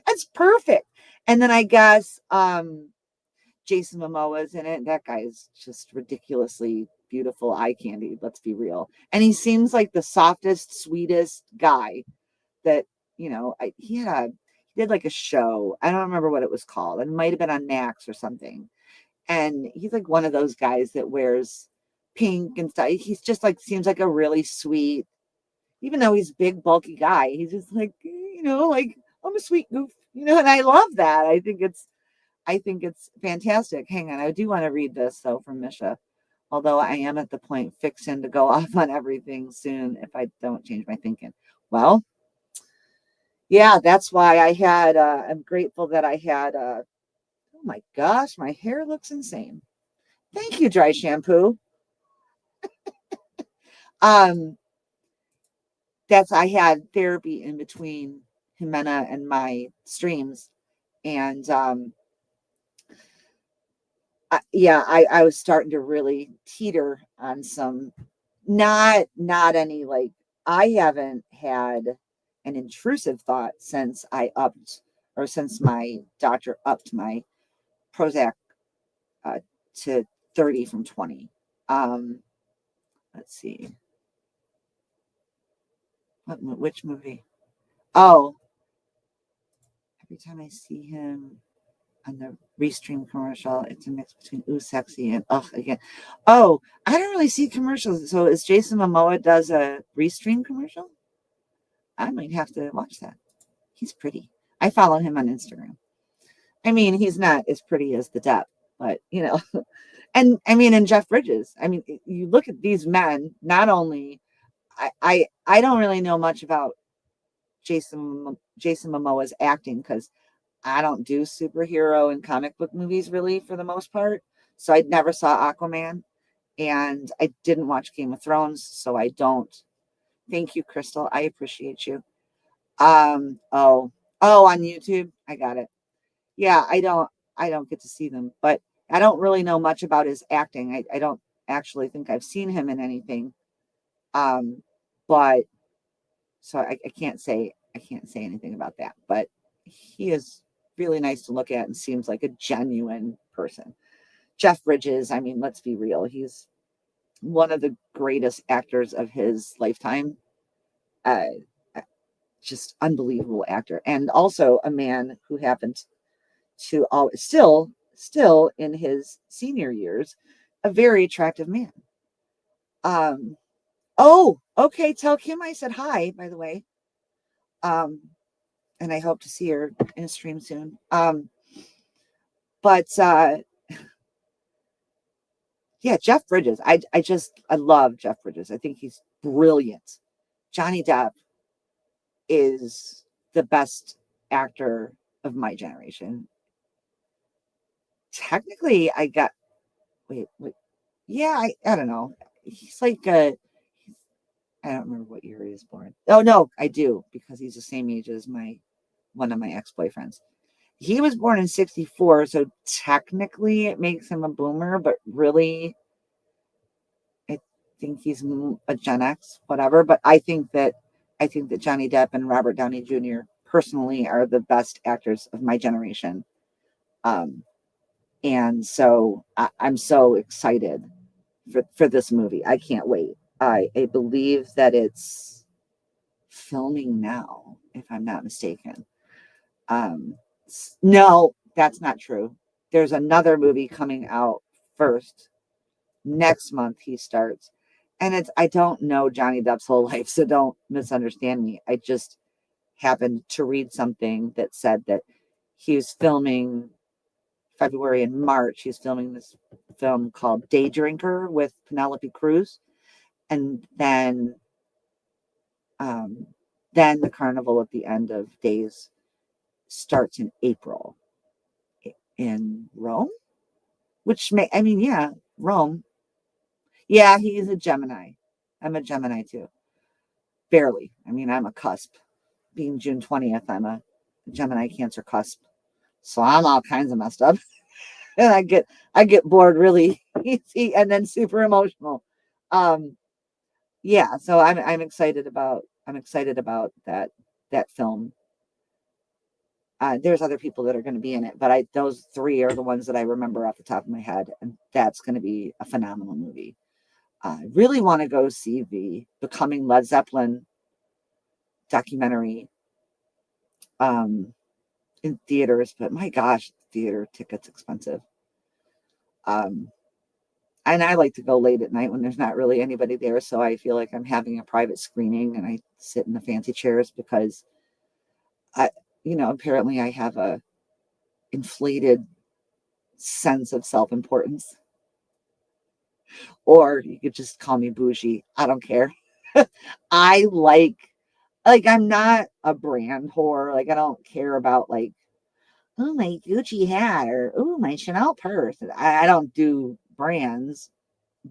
Speaker 1: It's perfect. And then I guess Jason Momoa's in it. That guy's just ridiculously beautiful eye candy, let's be real. And he seems like the softest, sweetest guy that, he did like a show. I don't remember what it was called. It might have been on Max or something. And he's like one of those guys that wears pink and stuff. He's just like seems like a really sweet, even though he's a big, bulky guy, he's just like, like I'm a sweet goof, and I love that. I think it's fantastic. Hang on, I do want to read this though from Misha. Although I am at the point fixing to go off on everything soon if I don't change my thinking. Well, yeah, that's why I'm grateful that I had, oh my gosh, my hair looks insane. Thank you, dry shampoo. Um, I had therapy in between Jimena and my streams. And I was starting to really teeter on some, not any, like, I haven't had an intrusive thought since my doctor upped my Prozac uh, to 30 from 20. Um, let's see. Which movie? Oh, every time I see him on the Restream commercial, it's a mix between ooh sexy and ugh again. Oh, I don't really see commercials. So is Jason Momoa does a Restream commercial? I might have to watch that. He's pretty. I follow him on Instagram. I mean, he's not as pretty as the Depp, but and I mean, and Jeff Bridges. I mean, you look at these men. Not only I don't really know much about Jason Momoa's acting because I don't do superhero and comic book movies really for the most part. So I never saw Aquaman, and I didn't watch Game of Thrones, so I don't. Thank you, Crystal. I appreciate you. On YouTube. I got it. Yeah, I don't get to see them, but I don't really know much about his acting. I don't actually think I've seen him in anything. Um, but so I can't say anything about that. But he is really nice to look at and seems like a genuine person. Jeff Bridges, I mean, let's be real. He's one of the greatest actors of his lifetime. Uh, just unbelievable actor, and also a man who happened to always still in his senior years, a very attractive man. Um, oh, okay. Tell Kim I said hi, by the way. Um, and I hope to see her in a stream soon. But yeah, Jeff Bridges. I love Jeff Bridges. I think he's brilliant. Johnny Depp is the best actor of my generation. Technically, I got wait. Yeah, I don't know. He's like I don't remember what year he was born. Oh no, I do because he's the same age as one of my ex-boyfriends. He was born in 64, so technically it makes him a boomer, but really I think he's a Gen X, whatever. But I think that Johnny Depp and Robert Downey Jr. personally are the best actors of my generation. Um, and so I'm so excited for this movie. I can't wait. I believe that it's filming now, if I'm not mistaken. Um, no, that's not true. There's another movie coming out first. Next month he starts. And I don't know Johnny Depp's whole life, so don't misunderstand me. I just happened to read something that said that he was filming February and March. He's filming this film called Day Drinker with Penelope Cruz. And um, then the carnival at the end of Days starts in April in Rome, I mean, yeah, Rome. Yeah, he's a Gemini. I'm a Gemini too. Barely. I mean, I'm a cusp. Being June 20th, I'm a Gemini Cancer cusp. So I'm all kinds of messed up. And I get bored really easy and then super emotional. Um, yeah, so I'm excited about that film. There's other people that are going to be in it, but those three are the ones that I remember off the top of my head, and that's going to be a phenomenal movie. I really want to go see the Becoming Led Zeppelin documentary in theaters, but my gosh, theater tickets expensive. Um, and I like to go late at night when there's not really anybody there, so I feel like I'm having a private screening, and I sit in the fancy chairs because apparently I have a inflated sense of self-importance, or you could just call me bougie. I don't care. I like I'm not a brand whore. Like I don't care about like, oh, my Gucci hat or oh, my Chanel purse. I don't do brands,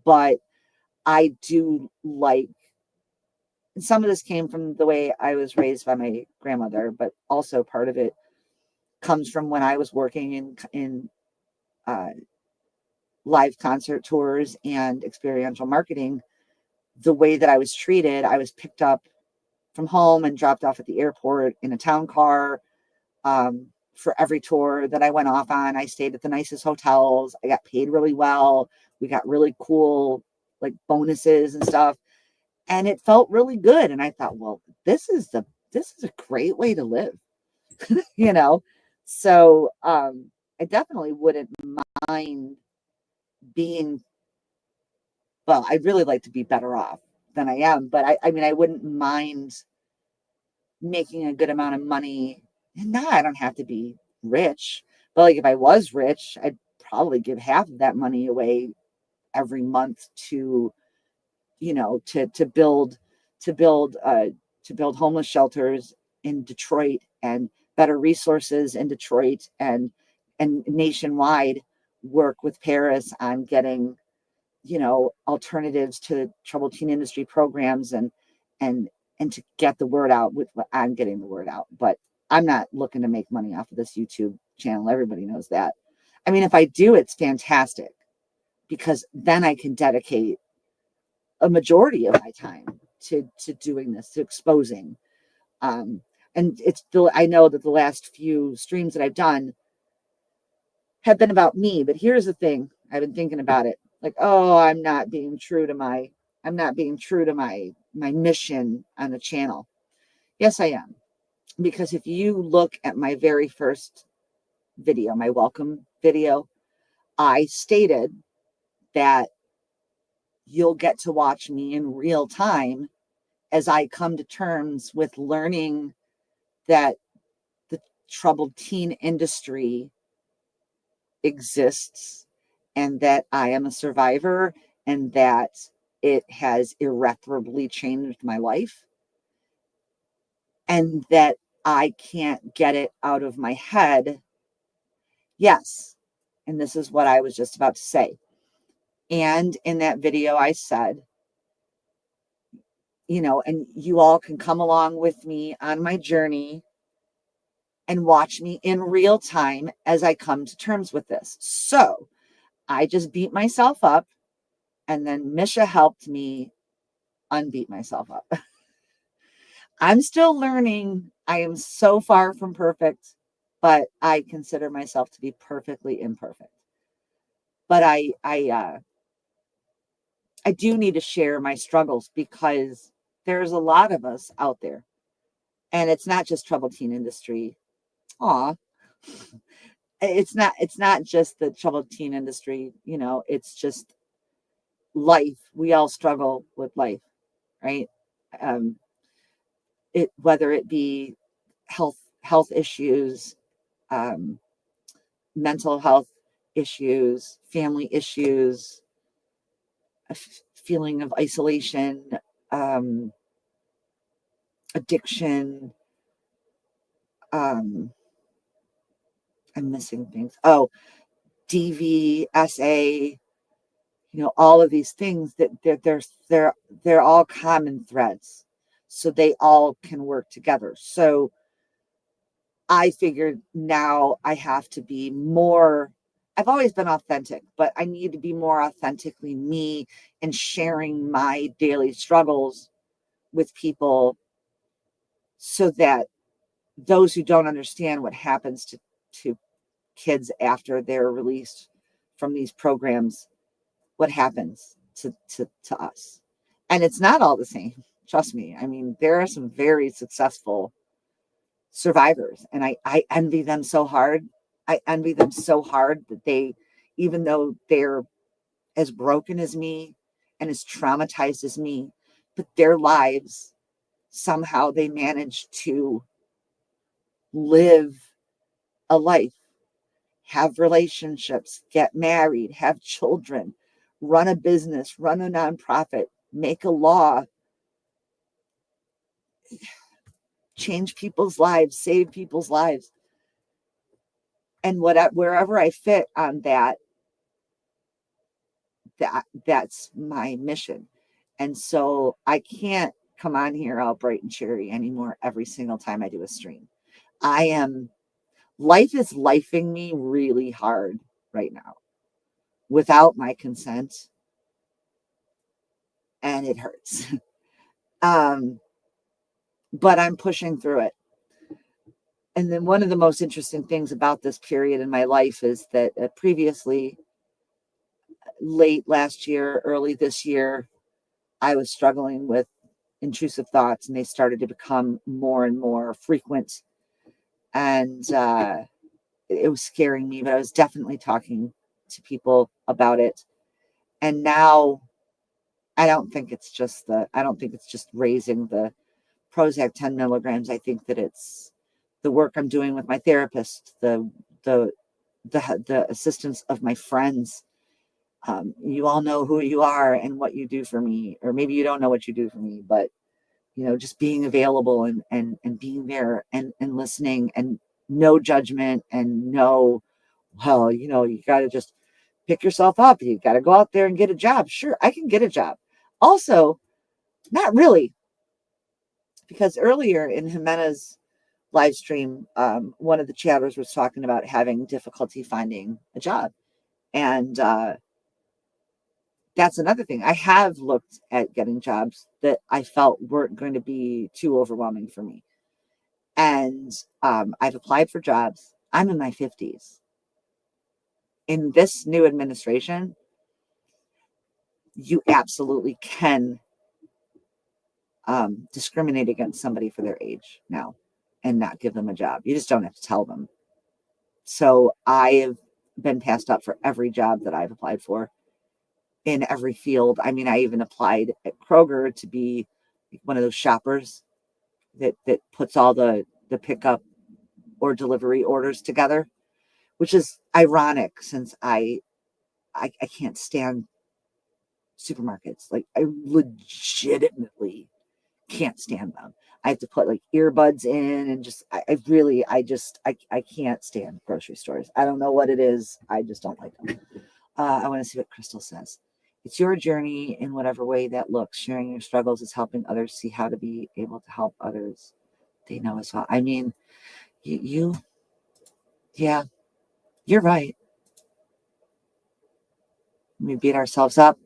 Speaker 1: but I do like, and some of this came from the way I was raised by my grandmother, but also part of it comes from when I was working in uh, live concert tours and experiential marketing. The way that I was treated, I was picked up from home and dropped off at the airport in a town car. For every tour that I went off on, I stayed at the nicest hotels. I got paid really well. We got really cool like bonuses and stuff. And it felt really good. And I thought, well, this is a great way to live, you know? So I definitely wouldn't mind being, well, I'd really like to be better off than I am, but I mean, I wouldn't mind making a good amount of money. And no, I don't have to be rich, but like if I was rich, I'd probably give half of that money away every month to, to build to build homeless shelters in Detroit and better resources in Detroit and nationwide, work with Paris on getting, alternatives to troubled teen industry programs and and to get the word out. With I'm getting the word out, but I'm not looking to make money off of this YouTube channel. Everybody knows that. I mean, if I do, it's fantastic because then I can dedicate a majority of my time to doing this, to exposing. Um, and I know that the last few streams that I've done have been about me, but here's the thing. I've been thinking about it. Like, oh, I'm not being true to my mission on the channel. Yes, I am. Because if you look at my very first video, my welcome video, I stated that you'll get to watch me in real time as I come to terms with learning that the troubled teen industry exists and that I am a survivor and that it has irreparably changed my life and that I can't get it out of my head. Yes. And this is what I was just about to say. And in that video, I said, and you all can come along with me on my journey and watch me in real time as I come to terms with this. So I just beat myself up, and then Misha helped me unbeat myself up. I'm still learning. I am so far from perfect, but I consider myself to be perfectly imperfect. But I do need to share my struggles because there's a lot of us out there, and it's not just troubled teen industry. Aw, it's not just the troubled teen industry. It's just life. We all struggle with life, right? Um, whether it be health issues, um, mental health issues, family issues, a feeling of isolation, um, addiction. Um, I'm missing things. Oh, DVSA. All of these things that they're all common threads, so they all can work together. So I figured now I have to be more. I've always been authentic, but I need to be more authentically me and sharing my daily struggles with people so that those who don't understand what happens to kids after they're released from these programs, what happens to us. And it's not all the same. Trust me. I mean, there are some very successful survivors, and I envy them so hard. I envy them so hard that they, even though they're as broken as me and as traumatized as me, but their lives, somehow they manage to live a life, have relationships, get married, have children, run a business, run a nonprofit, make a law, change people's lives, save people's lives. And wherever I fit on that's my mission. And so I can't come on here all bright and cheery anymore every single time I do a stream. Life is lifing me really hard right now without my consent, and it hurts. um, but I'm pushing through it. And then one of the most interesting things about this period in my life is that previously, late last year, early this year, I was struggling with intrusive thoughts, and they started to become more and more frequent. And it was scaring me, but I was definitely talking to people about it. And now I don't think it's just raising the Prozac 10 milligrams. I think that it's the work I'm doing with my therapist, the the assistance of my friends. You all know who you are and what you do for me, or maybe you don't know what you do for me, but just being available and being there and listening, and no judgment, and no, well, you got to just pick yourself up. You got to go out there and get a job. Sure, I can get a job. Also, not really, because earlier in Jimena's live stream, one of the chatters was talking about having difficulty finding a job. And that's another thing. I have looked at getting jobs that I felt weren't going to be too overwhelming for me. And I've applied for jobs. I'm in my 50s. In this new administration, you absolutely can discriminate against somebody for their age now and not give them a job. You just don't have to tell them. So I have been passed up for every job that I've applied for in every field. I mean, I even applied at Kroger to be one of those shoppers that puts all the pickup or delivery orders together, which is ironic since I can't stand supermarkets. Like, I legitimately can't stand them. I have to put like earbuds in, and just I can't stand grocery stores. I don't know what it is. I just don't like them. I want to see what Crystal says. It's your journey in whatever way that looks. Sharing your struggles is helping others see how to be able to help others they know as well. I mean, yeah, you're right. We beat ourselves up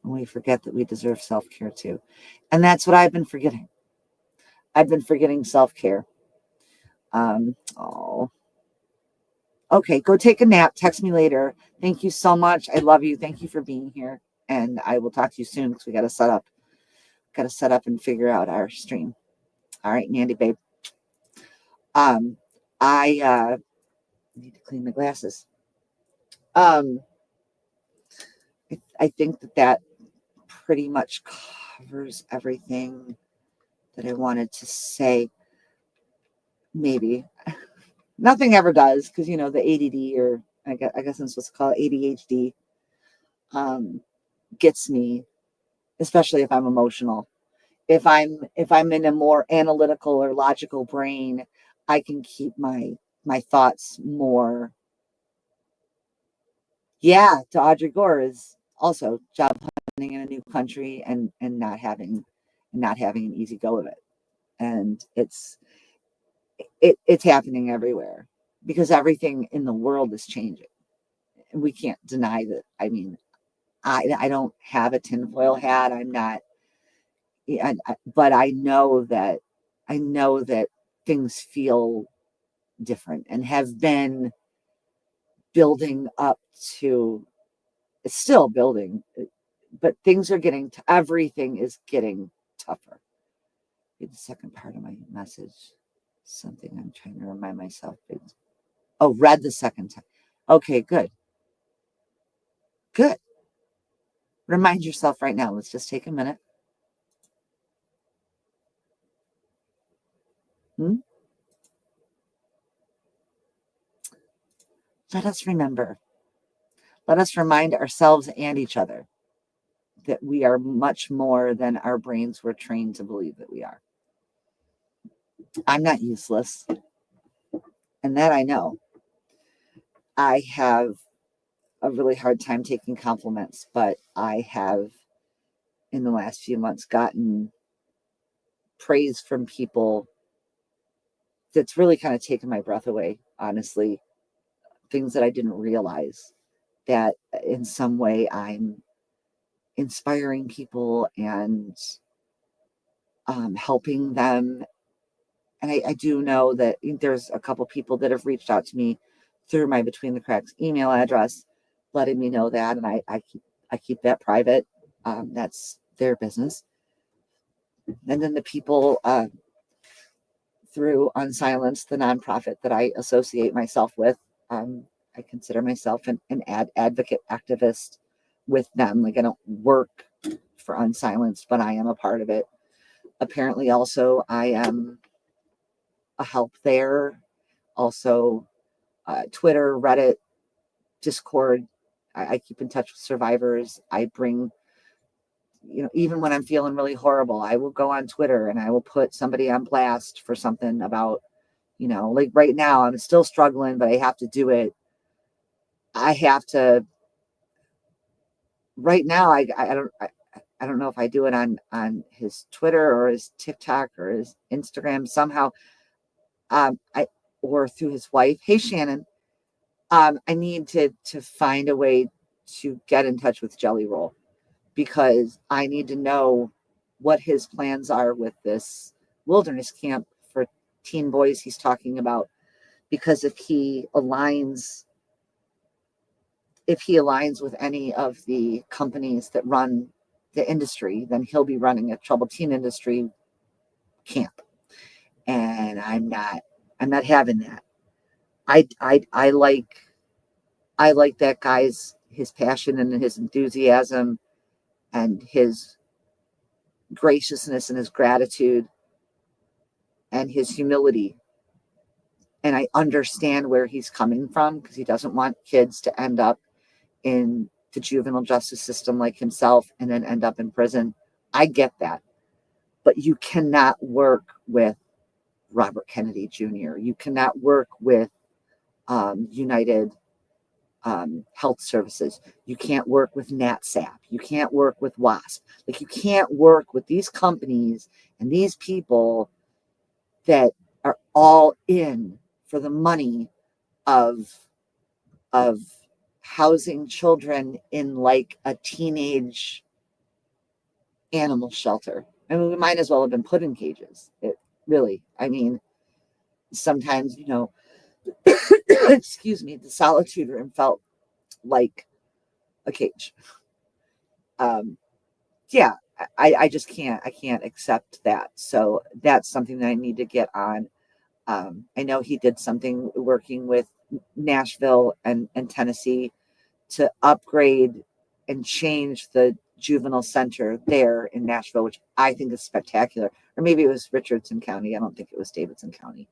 Speaker 1: and we forget that we deserve self-care too. And that's what I've been forgetting. I've been forgetting self-care. Oh, okay. Go take a nap. Text me later. Thank you so much. I love you. Thank you for being here. And I will talk to you soon because we got to set up. Got to set up and figure out our stream. All right, Mandy, babe. I need to clean the glasses. I think that pretty much covers everything that I wanted to say. Maybe nothing ever does, because the ADD, or I guess I'm supposed to call it ADHD, gets me, especially if I'm emotional. If I'm in a more analytical or logical brain, I can keep my thoughts more. Yeah, to Audrey Gore is also job hunting in a new country, and not having an easy go of it. And it's happening everywhere because everything in the world is changing. And we can't deny that. I mean, I don't have a tinfoil hat. I'm not, but I know that things feel different and have been building up to, it's still building, but things are getting, everything is getting tougher. The second part of my message, something I'm trying to remind myself. Oh, read the second time. Okay, good. Good. Remind yourself right now. Let's just take a minute. Let us remember. Let us remind ourselves and each other that we are much more than our brains were trained to believe that we are. I'm not useless. And that I know. I have a really hard time taking compliments, but I have, in the last few months, gotten praise from people that's really kind of taken my breath away, honestly. Things that I didn't realize, that in some way I'm inspiring people and helping them. And I do know that there's a couple people that have reached out to me through my Between the Cracks email address, letting me know that, and I keep that private. That's their business. And then the people through Unsilenced, the nonprofit that I associate myself with, I consider myself an advocate activist with them. Like, I don't work for Unsilenced, but I am a part of it. Apparently, also, I am a help there. Also, Twitter, Reddit, Discord. I keep in touch with survivors. I bring, even when I'm feeling really horrible, I will go on Twitter and I will put somebody on blast for something about, like right now, I'm still struggling, but I have to do it. I have to. Right now, I don't know if I do it on his Twitter or his TikTok or his Instagram somehow. Or through his wife. Hey, Shannon. I need to find a way to get in touch with Jelly Roll, because I need to know what his plans are with this wilderness camp for teen boys he's talking about. Because if he aligns with any of the companies that run the industry, then he'll be running a troubled teen industry camp. And I'm not having that. I like that guy's, his passion and his enthusiasm and his graciousness and his gratitude and his humility. And I understand where he's coming from, because he doesn't want kids to end up in the juvenile justice system like himself and then end up in prison. I get that. But you cannot work with Robert Kennedy Jr. You cannot work with United Health Services. You can't work with NatSap. You can't work with WASP. Like, you can't work with these companies and these people that are all in for the money of housing children in like a teenage animal shelter. I mean, we might as well have been put in cages. I mean, sometimes, excuse me, the solitude room felt like a cage. Yeah, I just can't. I can't accept that. So that's something that I need to get on. I know he did something working with Nashville and Tennessee to upgrade and change the juvenile center there in Nashville, which I think is spectacular. Or maybe it was Richardson County. I don't think it was Davidson County.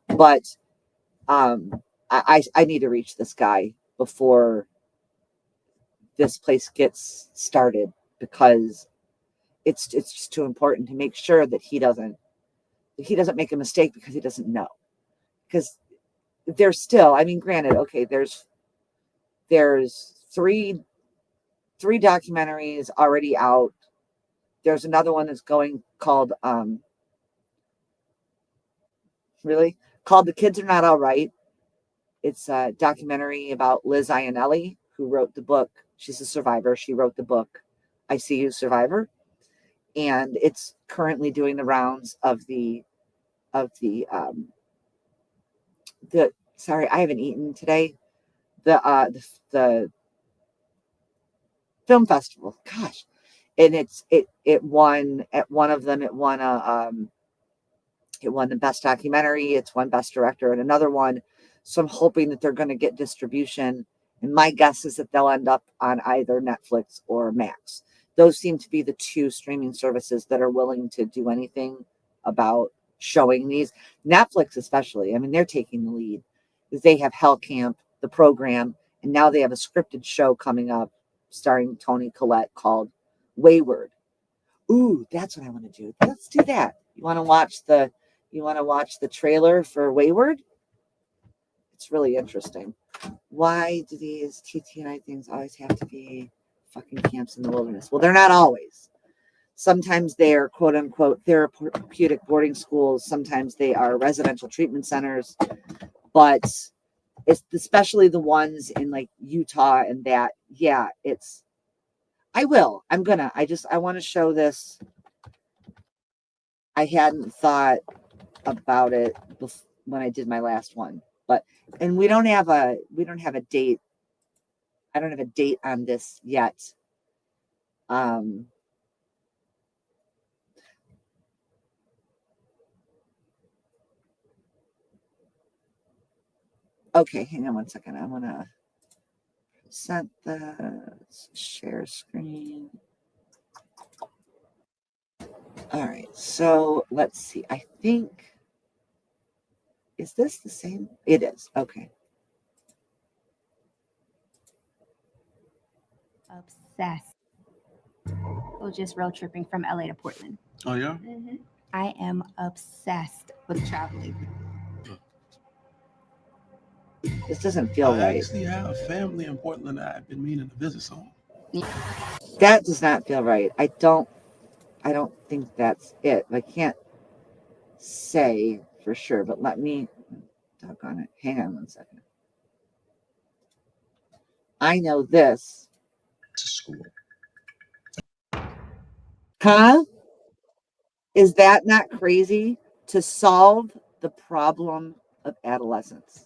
Speaker 1: But I need to reach this guy before this place gets started, because it's just too important to make sure that he doesn't make a mistake because he doesn't know. Because there's still, I mean, granted, okay, there's three documentaries already out. There's another one that's going called The Kids Are Not All Right. It's a documentary about Liz Ionelli, who wrote the book. She's a survivor. She wrote the book I See You, Survivor. And it's currently doing the rounds of the sorry, I haven't eaten today. The film festival. Gosh. And it won at one of them. It won the best documentary. It's won best director and another one. So I'm hoping that they're going to get distribution. And my guess is that they'll end up on either Netflix or Max. Those seem to be the two streaming services that are willing to do anything about showing these. Netflix, especially. I mean, they're taking the lead because they have Hell Camp, the program, and now they have a scripted show coming up starring Toni Collette called Wayward. Ooh, that's what I want to do. Let's do that. You want to watch the trailer for Wayward? It's really interesting. Why do these TTNI things always have to be fucking camps in the wilderness? Well, they're not always. Sometimes they are quote unquote therapeutic boarding schools. Sometimes they are residential treatment centers. But it's especially the ones in like Utah and that. Yeah, I want to show this. I hadn't thought about it when I did my last one, and we don't have a date. I don't have a date on this yet. Okay, hang on one second. I'm gonna set the share screen. All right, so let's see. I think, is this the same? It is. Okay.
Speaker 2: Obsessed. We're just road tripping from LA to Portland.
Speaker 3: Oh, yeah?
Speaker 2: Mm-hmm. I am obsessed with traveling.
Speaker 1: This doesn't feel right.
Speaker 3: I actually have family in Portland that I've been meaning to visit soon.
Speaker 1: That does not feel right. I don't think that's it. I can't say for sure, but let me doggone it. Hang on one second. I know this.
Speaker 4: To school.
Speaker 1: Huh? Is that not crazy? To solve the problem of adolescence.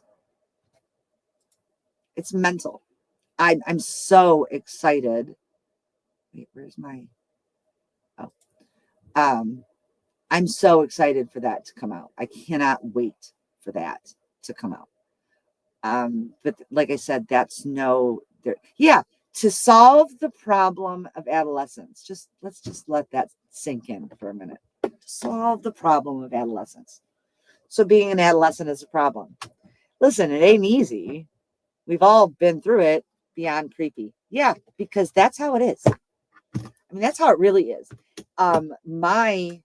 Speaker 1: It's mental. I'm so excited. Wait, where's my I'm so excited for that to come out. I cannot wait for that to come out. But like I said, to solve the problem of adolescence. Let's just let that sink in for a minute. To solve the problem of adolescence. So being an adolescent is a problem. Listen, it ain't easy. We've all been through it. Beyond creepy. Yeah, because that's how it is. I mean, that's how it really is. My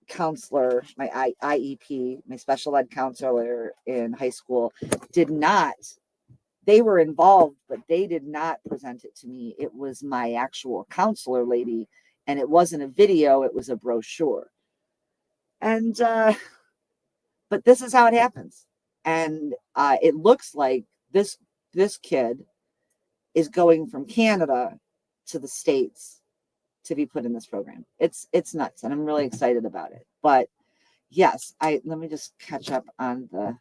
Speaker 1: counselor, my IEP, my special ed counselor in high school they were involved, but they did not present it to me. It was my actual counselor lady, and it wasn't a video, it was a brochure. And, but this is how it happens. And it looks like this kid is going from Canada to the States to be put in this program. It's nuts, and I'm really excited about it. But yes, let me just catch up on the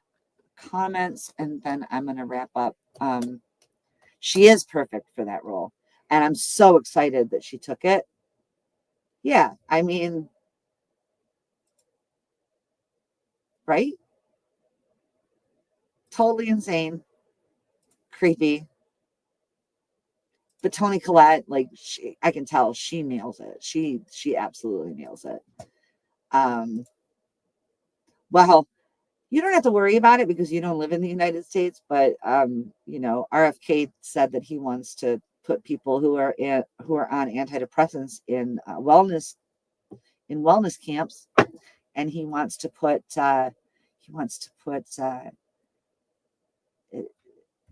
Speaker 1: comments, and then I'm going to wrap up. She is perfect for that role, and I'm so excited that she took it. Yeah, I mean, right? Totally insane, creepy. But Toni Collette, like, I can tell she nails it. She absolutely nails it. Well, you don't have to worry about it because you don't live in the United States. But RFK said that he wants to put people who are on antidepressants in wellness camps, and he wants to put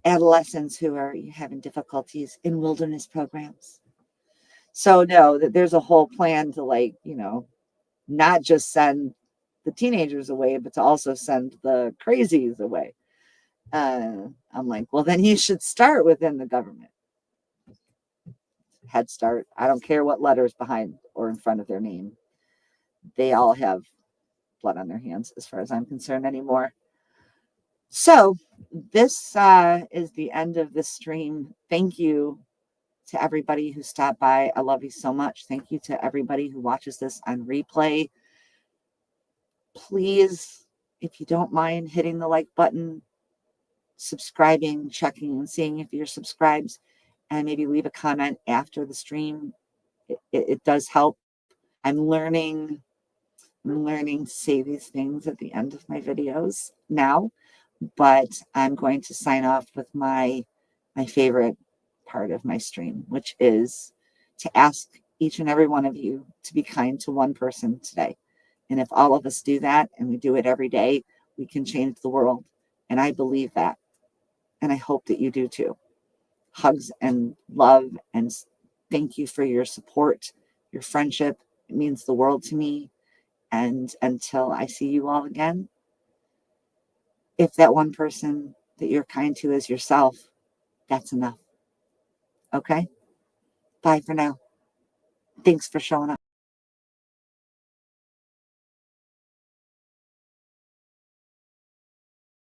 Speaker 1: adolescents who are having difficulties in wilderness programs. So no, that there's a whole plan to not just send the teenagers away, but to also send the crazies away. I'm like, well, then you should start within the government. Head Start. I don't care what letters behind or in front of their name. They all have blood on their hands as far as I'm concerned anymore. So this is the end of the stream. Thank you to everybody who stopped by. I love you so much. Thank you to everybody who watches this on replay. Please, if you don't mind hitting the like button, subscribing, checking and seeing if you're subscribed, and maybe leave a comment after the stream. It does help. I'm learning to say these things at the end of my videos now, but I'm going to sign off with my favorite part of my stream, which is to ask each and every one of you to be kind to one person today. And if all of us do that, and we do it every day, we can change the world. And I believe that. And I hope that you do too. Hugs and love, and thank you for your support, your friendship. It means the world to me. And until I see you all again, if that one person that you're kind to is yourself, that's enough. Okay? Bye for now. Thanks for showing up.